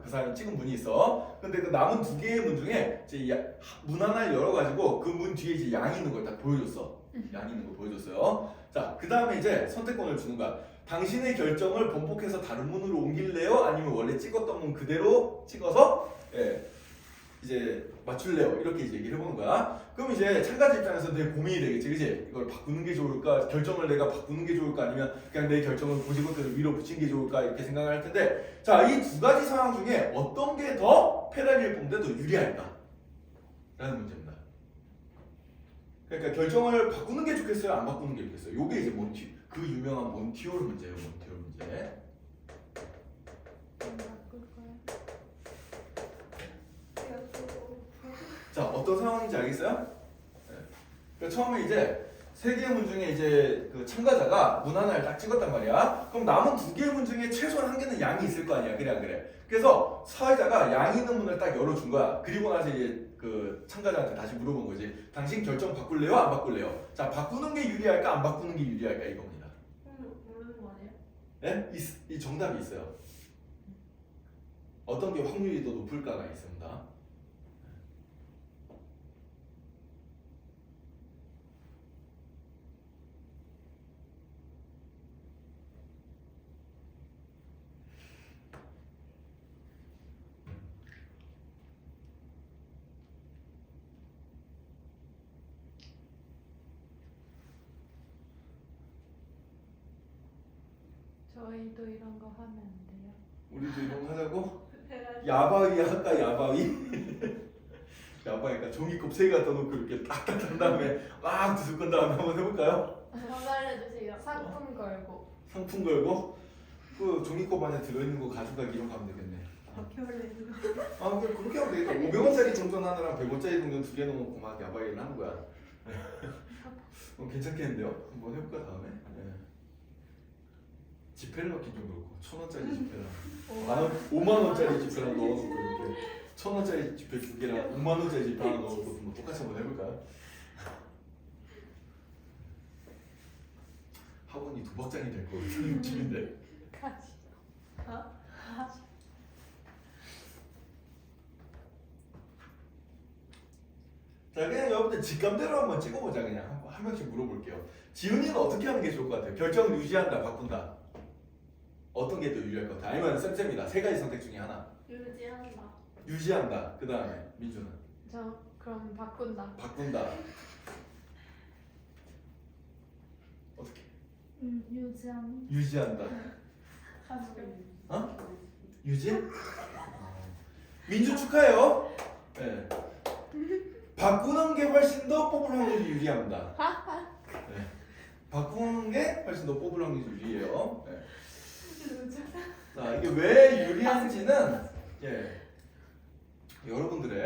그 사람이 찍은 문이 있어. 근데 그 남은 두 개의 문 중에 이제 문 하나를 열어가지고 그 문 뒤에 이제 양이 있는 걸 딱 보여줬어. 양이 있는 걸 보여줬어요. 자, 그 다음에 이제 선택권을 주는 거야. 당신의 결정을 번복해서 다른 문으로 옮길래요? 아니면 원래 찍었던 문 그대로 찍어서 이제 맞출래요? 이렇게 이제 얘기를 해보는 거야. 그럼 이제 참가자 입장에서 되게 고민이 되겠지, 그지? 이걸 바꾸는 게 좋을까? 결정을 내가 바꾸는 게 좋을까? 아니면 그냥 내 결정을 고집을 위로 붙인 게 좋을까? 이렇게 생각을 할 텐데, 자, 이 두 가지 상황 중에 어떤 게 더 페라리를 뽑는데 더 유리할까? 라는 문제입니다. 그러니까 결정을 바꾸는 게 좋겠어요? 안 바꾸는 게 좋겠어요? 요게 이제 그 유명한 몬티올 문제예요, 몬티올 문제. 바꿀 거야. 자, 어떤 상황인지 알겠어요? 네. 그러니까 처음에 이제 세 개의 문 중에 이제 그 참가자가 문 하나를 딱 찍었단 말이야. 그럼 남은 두 개의 문 중에 최소한 한 개는 양이 있을 거 아니야, 그래 안 그래? 그래서 사회자가 양 있는 문을 딱 열어준 거야. 그리고 나서 이제 그 참가자한테 다시 물어본 거지. 당신 결정 바꿀래요, 안 바꿀래요? 자, 바꾸는 게 유리할까, 안 바꾸는 게 유리할까 이겁니다. 모르는 거 아니에요? 네? 이 정답이 있어요. 어떤 게 확률이 더 높을까가 있습니다. 저희도 이런 거 하면 안 돼요? 우리도 이런 거 하자고? 페라리. 야바위 할까, 야바위? 야바위니까 종이컵 세 개 갖다 놓고 이렇게 딱딱 한 다음에 막 뒤섞은 다음에 한번 해볼까요? 알려주세요. 상품 걸고. 상품 걸고 그 종이컵 안에 들어있는 거 가져가기 이런 거 하면 되겠네. 아, 그렇게 하면 되겠다. 500원짜리 동전 하나랑 100원짜리 동전 두 개 넣어놓고 막 야바위를 하는 거야. 괜찮겠는데요? 한번 해볼까 다음에? 네. 지폐를 넣긴 좀 그렇고 1,000원짜리 지폐랑 5만원짜리 지폐랑 넣어놓고 이렇게 1,000원짜리 지폐 두 개랑 5만원짜리 지폐 하나 넣어놓고 뭐 똑같이 한번 해볼까요? 학원이 도박장이 될 거 같은 느낌인데. 가시. 자, 그냥 여러분들 직감대로 한번 찍어보자. 그냥 한 명씩 물어볼게요. 지훈이는 어떻게 하는 게 좋을 것 같아요? 결정을 유지한다, 바꾼다. 어떤 게 더 유리할 것 같아? 아니면 쌤쌤이다. 세 가지 선택 중에 하나. 유지한다. 유지한다. 그 다음에 민주는 저 그럼 바꾼다. 바꾼다. 어떻게? 유지한. 유지한다. 어? 유지? 민주 축하해요. 네. 바꾸는 게 훨씬 더 뽑을 확률이 유리합니다. 네. 바꾸는 게 훨씬 더 뽑을 확률이 유리해요. 네. 자, 이게 왜 유리한지는 여러분들이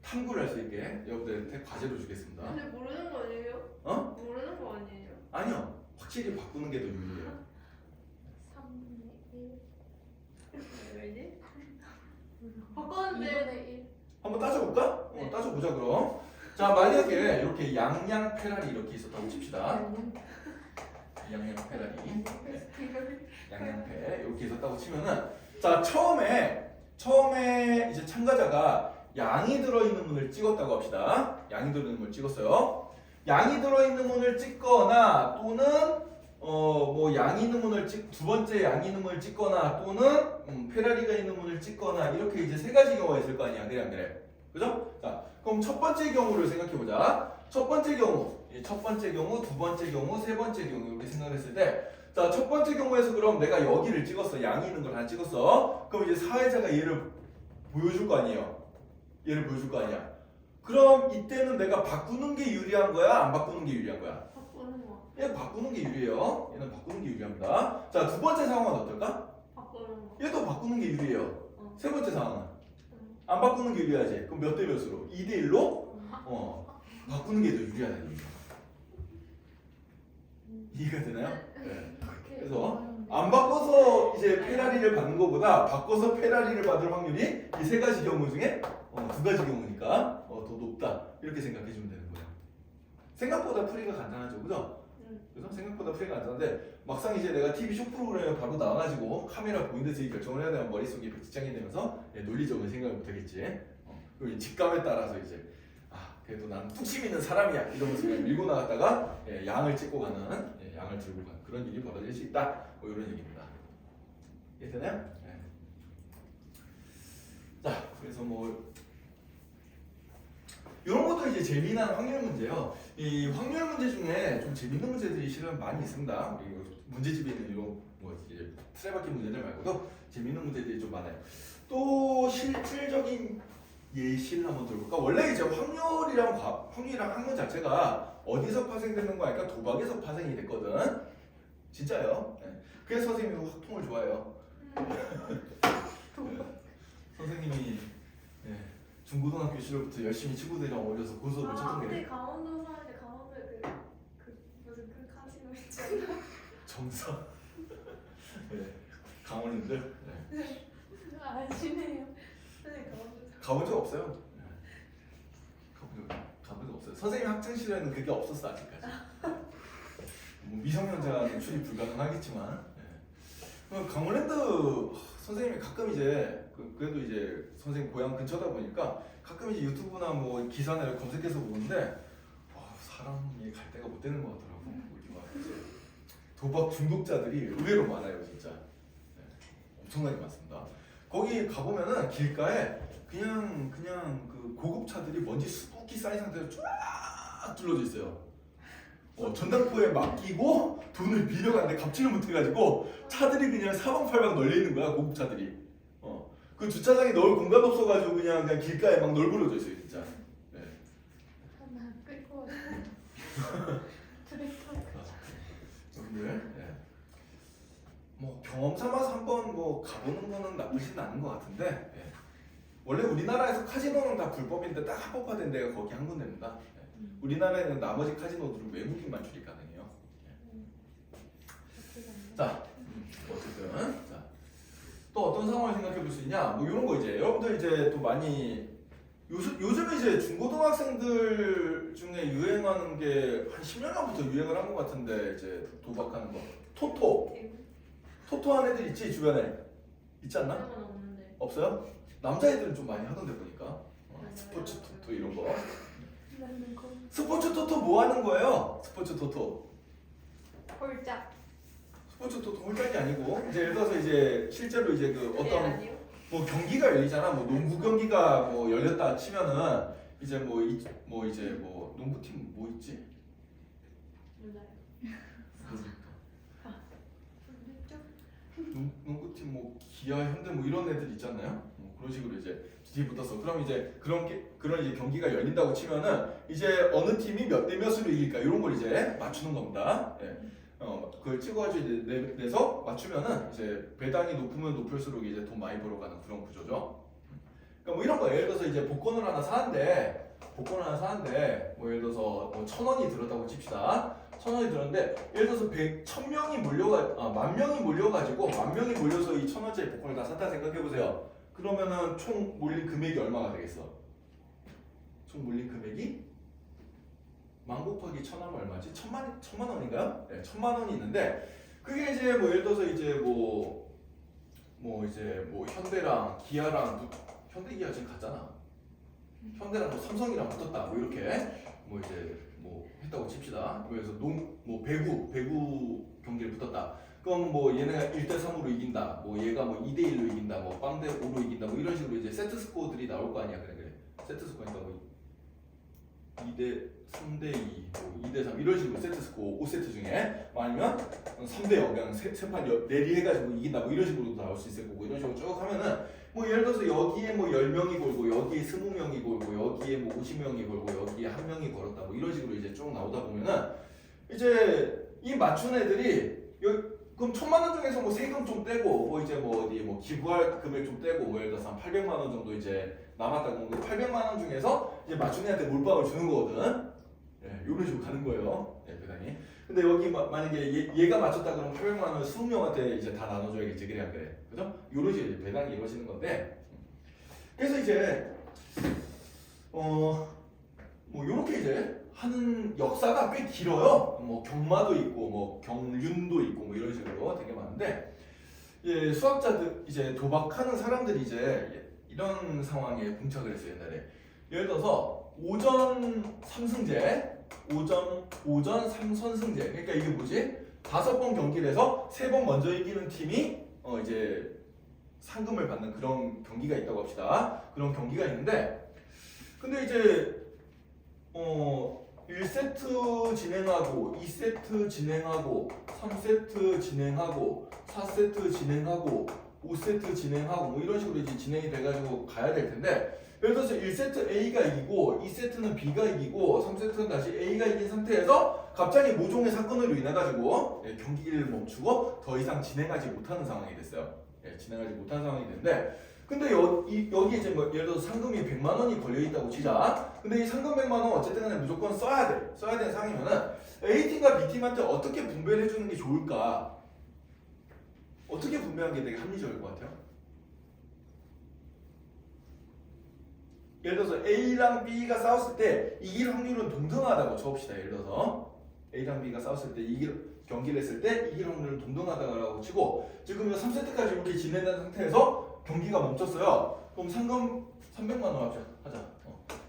탐구를 할 수 있게 여러분들한테 과제로 주겠습니다. 근데 모르는 거 아니에요? 어? 모르는 거 아니에요? 아니요. 확실히 바꾸는 게 더 유리해요. 3의 1. 왜지? 바꿨는데 2분의 1. 한번 따져볼까? 따져보자 그럼. 자, 만약에 이렇게 양양 페라리 이렇게 있었다고 칩시다. 양양 페라리. 네. 양양패 이렇게 있었다고 치면은, 자, 처음에 이제 참가자가 양이 들어있는 문을 찍었다고 합시다. 양이 들어있는 문을 찍었어요. 양이 들어있는 문을 찍거나 또는 뭐 양이 있는 문을 두 번째 양이 있는 문을 찍거나 또는 페라리가 있는 문을 찍거나 이렇게 이제 세 가지 경우가 있을 거 아니야. 그래 안 그래? 그죠? 자, 그럼 첫 번째 경우를 생각해 보자. 첫 번째 경우, 두 번째 경우, 세 번째 경우 이렇게 생각했을 때, 자, 첫 번째 경우에서 그럼 내가 여기를 찍었어. 양이 있는 걸 하나 찍었어. 그럼 이제 사회자가 얘를 보여줄 거 아니에요. 얘를 보여줄 거 아니야. 그럼 이때는 내가 바꾸는 게 유리한 거야? 안 바꾸는 게 유리한 거야? 바꾸는 거. 얘 바꾸는 게 유리해요. 얘는 바꾸는 게 유리합니다. 자, 두 번째 상황은 어떨까? 바꾸는 거. 얘도 바꾸는 게 유리해요. 어. 세 번째 상황은 안 바꾸는 게 유리하지. 그럼 몇 대 몇으로? 2대 1로? 바꾸는 게 더 유리하다는 얘기죠. 이해가 되나요? 네. 그래서 안 바꿔서 이제 페라리를 받는 것보다 바꿔서 페라리를 받을 확률이 이 세 가지 경우 중에 두 가지 경우니까 더 높다 이렇게 생각해 주면 되는 거예요. 생각보다 풀이가 간단하죠, 그죠? 그래서 생각보다 풀이가 간단한데 막상 이제 내가 TV 쇼 프로그램에 바로 나와가지고 카메라 보는 데서 이 결정을 해야 되면 머릿속에 백지장이 되면서 논리적으로 생각을 못하겠지. 그리고 이 직감에 따라서 이제 그래도 나는 뚝심 있는 사람이야 이러면서 그냥 밀고 나갔다가 양을 찍고 가는 양을 들고 가는 그런 일이 벌어질 수 있다 뭐 이런 얘기입니다. 이해되나요? 네. 자 그래서 뭐 이런 것도 이제 재미난 확률 문제예요. 이 확률 문제 중에 좀 재밌는 문제들이 실은 많이 있습니다. 그리고 문제집에 있는 이런 뭐 이제 트레바퀴 문제들 말고도 재밌는 문제들이 좀 많아요. 또 실질적인 예시를 한번 들어볼까? 원래 이제 확률이랑 학문 자체가 어디서 파생되는 거 아니까 도박에서 파생이 됐거든. 진짜요. 네. 그래서 선생님이 확통을 좋아해요. 선생님이 중고등학교 시절부터 열심히 친구들이랑 어울려서 고수업을 쳤던 게 근데 강원도 사는데 강원도에 무슨 그 카지노 있잖아. 정사. 네. 강원인들. 네. 아시네요. 네, 강원도. 가본 적 없어요. 가본 적 없어요. 선생님 학창 시절에는 그게 없었어 아직까지. 뭐 미성년자는 출입 불가능하겠지만. 강원랜드 선생님이 가끔 이제 그래도 이제 선생님 고향 근처다 보니까 가끔 이제 유튜브나 뭐 기사나 이렇게 검색해서 보는데 사람이 갈 데가 못 되는 것 같더라고. 이제 도박 중독자들이 의외로 많아요 진짜. 엄청나게 많습니다. 거기 가보면은 길가에 그냥 그 고급차들이 먼지 수북히 쌓인 상태로 쫙 둘러져 있어요. 전당포에 맡기고 돈을 빌려갔는데 갚지를 못해가지고 차들이 그냥 사방팔방 널려 있는 거야 고급차들이. 그 주차장에 넣을 공간 없어가지고 그냥 길가에 막 널브러져 있어요 진짜. 네. 하나 끌고 트랙터. 여러분들, 뭐 경험 삼아서 한번 뭐 가보는 거는 나쁘진 않은 것 같은데. 원래 우리나라에서 카지노는 다 불법인데 딱 합법화된 데가 거기 한 군데입니다. 우리나라에는 나머지 카지노들은 외국인만 출입 가능해요. 자, 어쨌든 또 어떤 상황을 생각해 볼 수 있냐? 뭐 이런 거 이제 여러분들 이제 또 많이 요즘 이제 중고등학생들 중에 유행하는 게 한 10년 전부터 유행을 한 것 같은데 이제 도박하는 거 토토 하는 애들 있지 주변에 있지 않나? 그건 없는데. 없어요? 남자애들은 좀 많이 하던데 보니까 스포츠 토토 이런 거. 나는 거 스포츠 토토 뭐 하는 거예요? 스포츠 토토. 홀짝. 스포츠 토토 홀짝이 아니고 이제 예를 들어서 이제 실제로 이제 그 어떤 아니요? 뭐 경기가 열리잖아. 뭐 농구 경기가 뭐 열렸다 치면은 이제 뭐 이제 뭐 농구팀 뭐 있지? 몰라요. 농구팀 뭐 기아, 현대 뭐 이런 애들 있잖아요. 뭐 그런 식으로 이제 뒤에 붙었어. 그럼 이제 그런 이제 경기가 열린다고 치면은 이제 어느 팀이 몇 대 몇으로 이길까 이런 걸 이제 맞추는 겁니다. 그걸 찍어가지고 이제 내서 맞추면은 이제 배당이 높으면 높을수록 이제 돈 많이 벌어가는 그런 구조죠. 그러니까 뭐 이런 거 예를 들어서 이제 복권을 하나 사는데 뭐 예를 들어서 뭐 1,000원이 들었다고 칩시다. 1,000원이 들었는데 예를 들어서 1,000명이 만 명이 몰려가지고 만 명이 몰려서 이 1,000원짜리 복권을 다 샀다 생각해 보세요. 그러면은 총 몰린 금액이 얼마가 되겠어? 총 몰린 금액이 만 곱하기 1,000하면 얼마지? 1,000만 원인가요? 네, 1,000만 원이 있는데 그게 이제 뭐 예를 들어서 이제 뭐 현대랑 기아랑 현대 기아 지금 갔잖아. 현대랑 뭐 삼성이랑 붙었다. 뭐 이렇게 뭐 이제 뭐 했다고 칩시다. 그래서 배구 경기를 붙었다. 그럼 뭐 얘네가 1대3으로 이긴다. 뭐 얘가 뭐 2대1로 이긴다. 뭐 0대5로 이긴다. 뭐 이런 식으로 이제 세트 스코어들이 나올 거 아니야. 그래. 세트 스코어니까 뭐 2대 3대2, 뭐 2대3 이런 식으로 세트 스코어 5세트 중에 아니면 3대0 그냥 세판 내리해가지고 이긴다 뭐 이런 식으로 나올 수 있을 거고 이런 식으로 쭉 하면은 뭐 예를 들어서 여기에 뭐 10명이 걸고 여기에 20명이 걸고 여기에 뭐 50명이 걸고 여기에 1명이 걸었다 뭐 이런 식으로 이제 쭉 나오다 보면은 이제 이 맞춘 애들이 그럼 1,000만 원 중에서 뭐 세금 좀 떼고 뭐 이제 뭐 어디 뭐 기부할 금액 좀 떼고 뭐 예를 들어서 한 800만 원 정도 이제 남았다고 그 800만 원 중에서 이제 맞춘 애한테 몰빵을 주는 거거든. 이런 식으로 가는 거예요. 배당이. 근데 여기 만약에 얘가 맞췄다 그러면 800만 원을 20명한테 이제 다 나눠줘야겠지. 그래 안 그래? 그죠? 요런 식으로 이제 배당이 이루어지는 건데 그래서 이제 뭐 요렇게 이제 하는 역사가 꽤 길어요. 뭐 경마도 있고 뭐 경륜도 있고 뭐 이런 식으로 되게 많은데 예, 수학자들 이제 도박하는 사람들이 이제 이런 상황에 봉착을 했어요. 옛날에 예를 들어서 오전 3승제 오전 3선승제. 그러니까 이게 뭐지? 5번 경기를 해서 3번 먼저 이기는 팀이 이제 상금을 받는 그런 경기가 있다고 합시다. 그런 경기가 있는데 근데 이제 1세트 진행하고 2세트 진행하고 3세트 진행하고 4세트 진행하고 5세트 진행하고 뭐 이런 식으로 이제 진행이 돼가지고 가야 될 텐데 예를 들어서 1세트 A가 이기고 2세트는 B가 이기고 3세트는 다시 A가 이긴 상태에서 갑자기 모종의 사건으로 인해 가지고 경기를 멈추고 더 이상 진행하지 못하는 상황이 됐어요. 진행하지 못하는 상황이 됐는데 근데 여기 이제 뭐 예를 들어서 상금이 100만 원이 걸려 있다고 치자. 근데 이 상금 100만 원 어쨌든 간에 무조건 써야 돼. 써야 되는 상황이면은 A팀과 B팀한테 어떻게 분배를 해주는 게 좋을까? 어떻게 분배하는 게 되게 합리적일 것 같아요? 예를 들어서 A랑 B가 싸웠을 때 이길 확률은 동등하다고 쳐봅시다. 예를 들어서 A랑 B가 싸웠을 때 경기를 했을 때 이길 확률은 동등하다고 치고 지금 3세트까지 이렇게 진행된 상태에서 경기가 멈췄어요. 그럼 상금 300만 원 하자.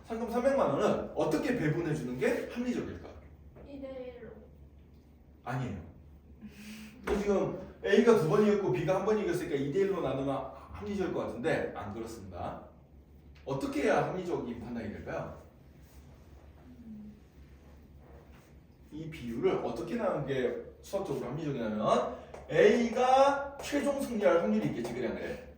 상금 300만 원은 어떻게 배분해 주는 게 합리적일까? 2대1로. 아니에요. 지금 A가 2번 이겼고 B가 1번 이겼으니까 2대1로 나누면 합리적일 것 같은데 안 그렇습니다. 어떻게 해야 합리적인 판단이 될까요? 이 비율을 어떻게 나누는 게 수학적으로 합리적이냐면 A가 최종 승리할 확률이 있겠지. 그래 안 그래?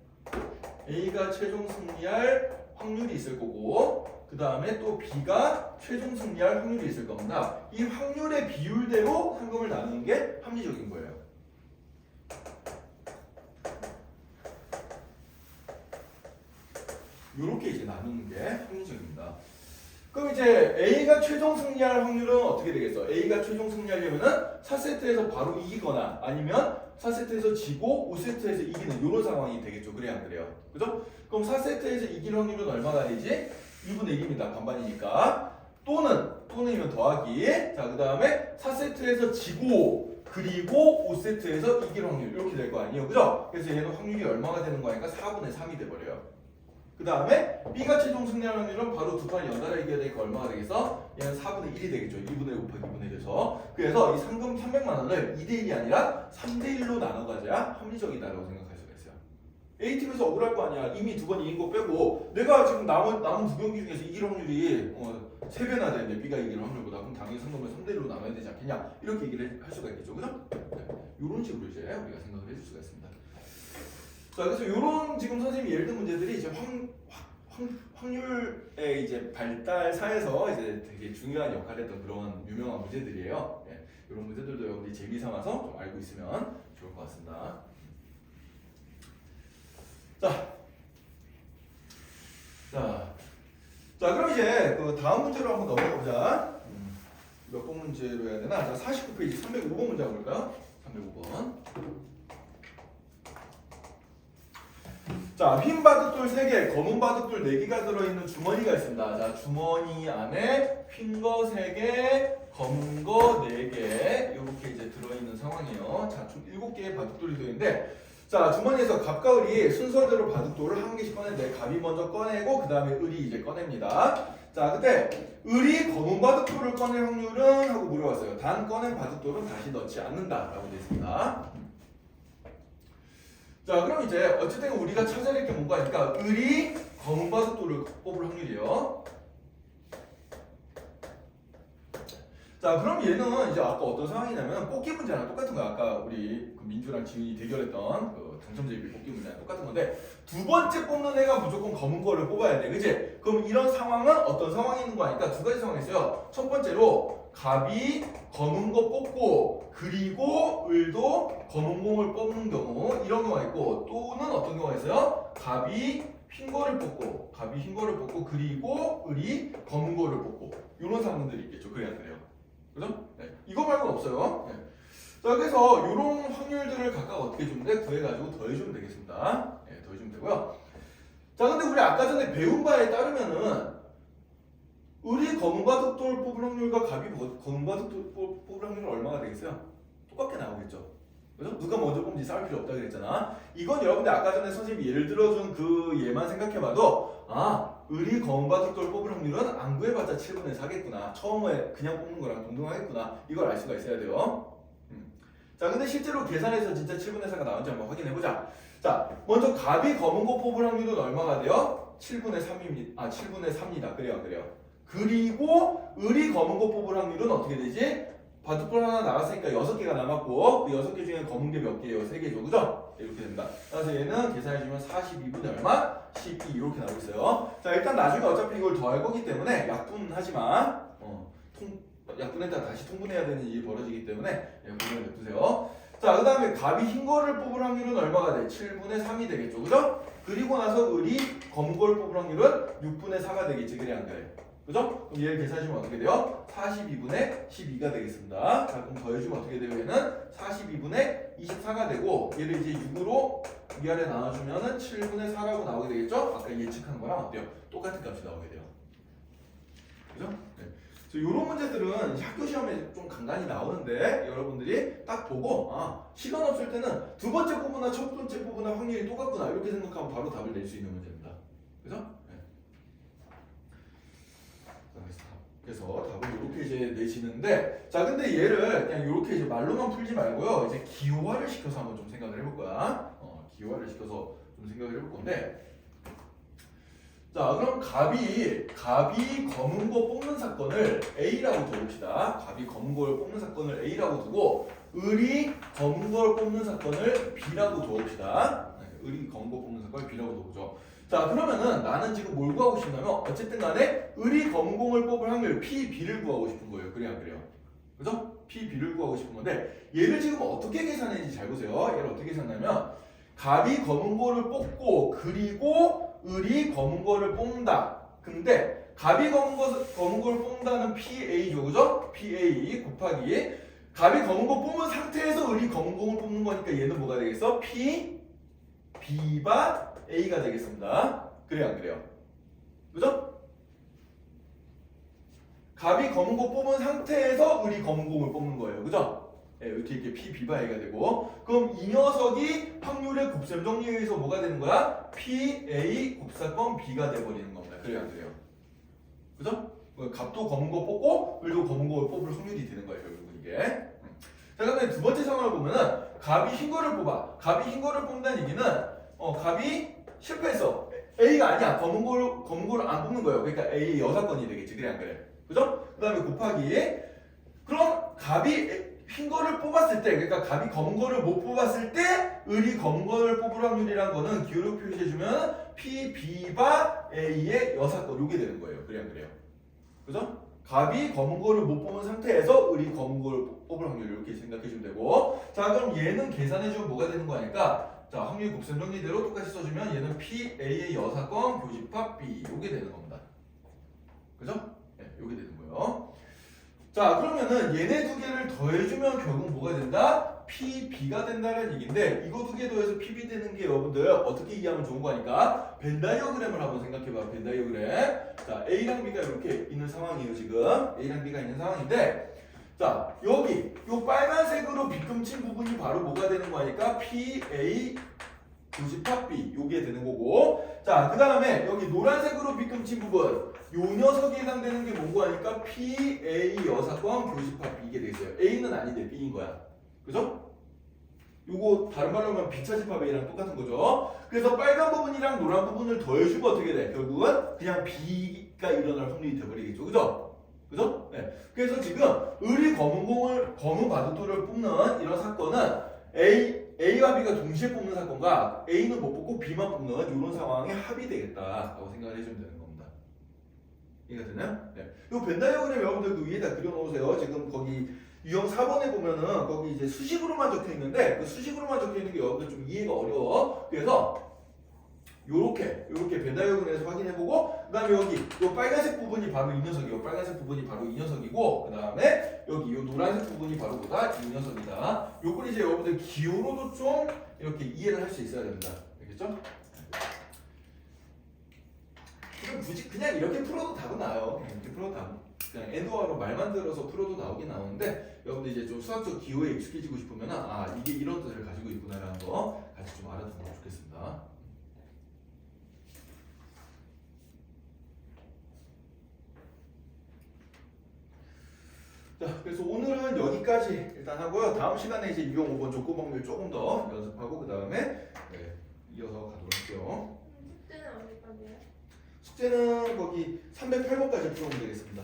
A가 최종 승리할 확률이 있을 거고 그 다음에 또 B가 최종 승리할 확률이 있을 겁니다. 이 확률의 비율대로 상금을 나누는 게 합리적인 거예요. 이렇게 이제 나누는 게 합리적입니다. 그럼 이제 A가 최종 승리할 확률은 어떻게 되겠어? A가 최종 승리하려면은 4세트에서 바로 이기거나 아니면 4세트에서 지고 5세트에서 이기는 이런 상황이 되겠죠. 그래야 안 그래요? 그죠? 그럼 4세트에서 이길 확률은 얼마나 되지? 2분의 1입니다. 반반이니까. 또는이면 더하기. 자, 그 다음에 4세트에서 지고 그리고 5세트에서 이길 확률 이렇게 될 거 아니에요. 그죠? 그래서 얘는 확률이 얼마가 되는 거니까 4분의 3이 돼버려요. 그 다음에 B가 최종 승리할 확률은 바로 두 판을 연달아 이겨야 되니까 얼마가 되겠어? 얘는 4분의 1이 되겠죠. 2분의 1 곱하기 2분의 1 돼서. 그래서 이 상금 300만 원을 2대1이 아니라 3대1로 나눠 가져야 합리적이다라고 생각할 수가 있어요. A팀에서 억울할 거 아니야. 이미 2번 이긴 거 빼고 내가 지금 남은 두 경기 중에서 이길 확률이 3배나 되는데 B가 이길 확률보다 그럼 당연히 상금을 3대1로 나눠야 되지 않겠냐. 이렇게 얘기를 할 수가 있겠죠. 그죠? 이런 식으로 이제 우리가 생각을 해줄 수가 있습니다. 자, 그래서 이런 지금 선생님이 예를 든 문제들이 이제 확률의 이제 발달사에서 이제 되게 중요한 역할을 했던 그런 유명한 문제들이에요. 이런 문제들도 여러분들이 재미 삼아서 좀 알고 있으면 좋을 것 같습니다. 자, 그럼 이제 그 다음 문제로 한번 넘어가 보자. 몇 번 문제로 해야 되나? 자, 49페이지 305번 문제 한번 볼까요? 305번. 자, 흰 바둑돌 3개, 검은 바둑돌 4개가 들어있는 주머니가 있습니다. 자, 주머니 안에 흰 거 3개, 검은 거 4개 이렇게 이제 들어있는 상황이에요. 자, 총 7개의 바둑돌이 들어있는데 자, 주머니에서 갑과 을이 순서대로 바둑돌을 한 개씩 꺼내는데 갑이 먼저 꺼내고 그 다음에 을이 이제 꺼냅니다. 자, 그때 을이 검은 바둑돌을 꺼낼 확률은? 하고 물어봤어요. 단 꺼낸 바둑돌은 다시 넣지 않는다 라고 되어 있습니다. 자, 그럼 이제 어쨌든 우리가 찾아야 될 게 뭔가 하니까 을이 검은 바둑돌을 뽑을 확률이에요. 자, 그럼 얘는 이제 아까 어떤 상황이냐면 뽑기 문제랑 똑같은 거야. 아까 우리 그 민주랑 지훈이 대결했던 그 당첨제비 뽑기 문제랑 똑같은 건데 두 번째 뽑는 애가 무조건 검은 거를 뽑아야 돼. 그치? 그럼 이런 상황은 어떤 상황이 있는 거 아니까 두 가지 상황이 있어요. 첫 번째로 갑이 검은 거 뽑고 그리고 을도 검은 공을 뽑는 경우 이런 경우가 있고 또는 어떤 경우가 있어요? 갑이 흰 거를 뽑고 그리고 을이 검은 거를 뽑고 이런 상황들이 있겠죠. 그래야 그래요. 그죠? 네. 이거 말고는 없어요. 네. 자, 그래서 이런 확률들을 각각 어떻게 해주면 돼? 구해가지고 더해주면 되겠습니다. 네, 더해주면 되고요. 자, 근데 우리 아까 전에 배운 바에 따르면은 을이 검은바둑돌 뽑을 확률과 갑이 검은바둑돌 뽑을 확률은 얼마가 되겠어요? 똑같게 나오겠죠. 그죠? 누가 먼저 뽑는지 싸울 필요 없다 그랬잖아. 이건 여러분들 아까 전에 선생님이 예를 들어준 그 예만 생각해봐도 을이 검은바둑돌 뽑을 확률은 안 구해봤자 7분의 4겠구나. 처음에 그냥 뽑는 거랑 동등하겠구나. 이걸 알 수가 있어야 돼요. 자, 근데 실제로 계산해서 진짜 7분의 4가 나온지 한번 확인해보자. 자, 먼저 갑이 검은 거 뽑을 확률은 얼마가 돼요? 7분의 3입니다. 7분의 3입니다. 그래요. 그리고 을이 검은 거 뽑을 확률은 어떻게 되지? 바둑돌 하나 나갔으니까 6개가 남았고 그 6개 중에 검은 게 몇 개예요? 3개죠. 그죠? 이렇게 됩니다. 그래서 얘는 계산해주면 42분의 얼마? 12 이렇게 나오고 있어요. 자, 일단 나중에 어차피 이걸 더할 거기 때문에 약분하지만 약분했다가 다시 통분해야 되는 일이 벌어지기 때문에 약분을 냅두세요. 자, 그 다음에 갑이 흰 거를 뽑을 확률은 얼마가 돼? 7분의 3이 되겠죠. 그죠? 그리고 나서 을이 검은 걸 뽑을 확률은 6분의 4가 되겠지. 그래 안 그래? 그죠? 그럼 얘를 계산해주면 어떻게 돼요? 42분의 12가 되겠습니다. 자, 그럼 더해주면 어떻게 돼요? 얘는 42분의 24가 되고 얘를 이제 6으로 위아래 나눠주면은 7분의 4라고 나오게 되겠죠? 아까 예측한 거랑 어때요? 똑같은 값이 나오게 돼요. 그죠? 네. 그래서 이런 문제들은 학교 시험에 좀 간간히 나오는데 여러분들이 딱 보고 시간 없을 때는 두 번째 부분이나 첫 번째 부분의 확률이 똑같구나 이렇게 생각하면 바로 답을 낼 수 있는 문제입니다. 그죠? 그래서 답을 이렇게 이제 내시는데, 자, 근데 얘를 그냥 이렇게 이제 말로만 풀지 말고요. 이제 기호화를 시켜서 한번 좀 생각을 해볼 거야. 기호화를 시켜서 좀 생각을 해볼 건데, 자, 그럼 갑이 검은 거 뽑는 사건을 A라고 둬봅시다. 갑이 검은 걸 뽑는 사건을 A라고 두고, 을이 검은 걸 뽑는 사건을 B라고 둬봅시다. 을이 검은 거 뽑는 사건을 B라고 둬보죠. 자, 그러면은 나는 지금 뭘 구하고 싶냐면 어쨌든 간에 을이 검은 공을 뽑을 확률 P, B를 구하고 싶은 거예요. 그래 안 그래요? 그죠? P, B를 구하고 싶은 건데 얘를 지금 어떻게 계산했는지 잘 보세요. 얘를 어떻게 계산하냐면 갑이 검은 거를 뽑고 그리고 을이 검은 거를 뽑는다. 근데 갑이 검은 거를 뽑는다는 PA죠. 그죠? PA 곱하기 갑이 검은 거 뽑은 상태에서 을이 검은 공을 뽑는 거니까 얘는 뭐가 되겠어? P, B바 A가 되겠습니다. 그래요, 안 그래요? 그죠? 갑이 검은 거 뽑은 상태에서 을이 검은 공을 뽑는 거예요. 그죠? 네, 이렇게 P, B바 A가 되고 그럼 이 녀석이 확률의 곱셈 정리에 의해서 뭐가 되는 거야? P, A, 곱사건 B가 돼버리는 겁니다. 그래요, 안 그래요? 그죠? 갑도 검은 거 뽑고 을도 검은 거 뽑을 확률이 되는 거예요. 결국은 이게. 자, 그다음에 두 번째 상황을 보면은 갑이 흰 거를 뽑아. 갑이 흰 거를 뽑는다는 얘기는 갑이 실패했어. A가 아니야. 검은 거를 안 뽑는 거예요. 그러니까 A 여사건이 되겠지. 그래 안 그래? 그죠? 그 다음에 곱하기 그럼 갑이 흰 거를 뽑았을 때 그러니까 갑이 검은 거를 못 뽑았을 때 을이 검은 거를 뽑을 확률이란 거는 기호로 표시해주면 P, B바 A의 여사건 요게 되는 거예요. 그래 안 그래요? 그죠? 갑이 검은 거를 못 뽑은 상태에서 을이 검은 거를 뽑을 확률 이렇게 생각해주면 되고 자 그럼 얘는 계산해주면 뭐가 되는 거니까 자, 확률 곱셈 정리대로 똑같이 써주면 얘는 P, A의 여사건 교집합 B 요게 되는 겁니다. 그죠? 네, 요게 되는 거예요. 자, 그러면은 얘네 두 개를 더해주면 결국 뭐가 된다? P, B가 된다는 얘기인데 이거 두 개 더해서 P, B 되는 게 여러분들 어떻게 이해하면 좋은 거니까 벤 다이어그램을 한번 생각해봐. 벤 다이어그램. 자, A랑 B가 이렇게 있는 상황이에요. 지금 A랑 B가 있는 상황인데 자, 여기 요 빨간색으로 빗금친 부분이 바로 뭐가 되는 거니까 P, A, 교집합 B 요게 되는 거고 자, 그 다음에 여기 노란색으로 빗금친 부분 요 녀석에 해당되는 게 뭐고 하니까 P, A 여사건 교집합 B 이게 되겠어요. A는 아닌데 B인 거야. 그죠? 요거 다른 말로 하면 B차집합 A랑 똑같은 거죠. 그래서 빨간 부분이랑 노란 부분을 더해주면 어떻게 돼? 결국은 그냥 B가 일어날 확률이 돼버리겠죠. 그죠? 그죠? 네. 그래서 지금 을이 검은 바둑돌을 뽑는 이런 사건은 A와 B가 동시에 뽑는 사건과 A는 못 뽑고 B만 뽑는 이런 상황에 합이 되겠다라고 생각을 해주면 되는 겁니다. 이해가 되나요? 네. 이 벤 다이어그램 여러분들 그 위에다 그려놓으세요. 지금 거기 유형 4번에 보면은 거기 이제 수식으로만 적혀 있는데 그 수식으로만 적혀 있는 게 여러분들 좀 이해가 어려워. 그래서 요렇게 벤다이어그램에서 확인해보고 그 다음에 여기 요 빨간색 부분이 바로 이 녀석이고 빨간색 부분이 바로 이 녀석이고 그 다음에 여기 요 노란색 부분이 바로 뭐다? 이 녀석이다. 요걸 이제 여러분들 기호로도 좀 이렇게 이해를 할 수 있어야 됩니다. 알겠죠? 그럼 굳이 그냥 이렇게 풀어도 답은 나와요. 이렇게 풀어도 답은 그냥 엔도어로 말만 들어서 풀어도 나오긴 나오는데 여러분들 이제 좀 수학적 기호에 익숙해지고 싶으면 아 이게 이런 뜻을 가지고 있구나라는 거 같이 좀 알아두면 좋겠습니다. 자, 그래서 오늘은 여기까지 일단 하고요. 다음 시간에 이제 유형 5번 족구법률 조금 더 연습하고 그 다음에 이어서 가도록 할게요. 숙제는 언제까지예요? 숙제는 거기 308번까지 풀어보면 되겠습니다.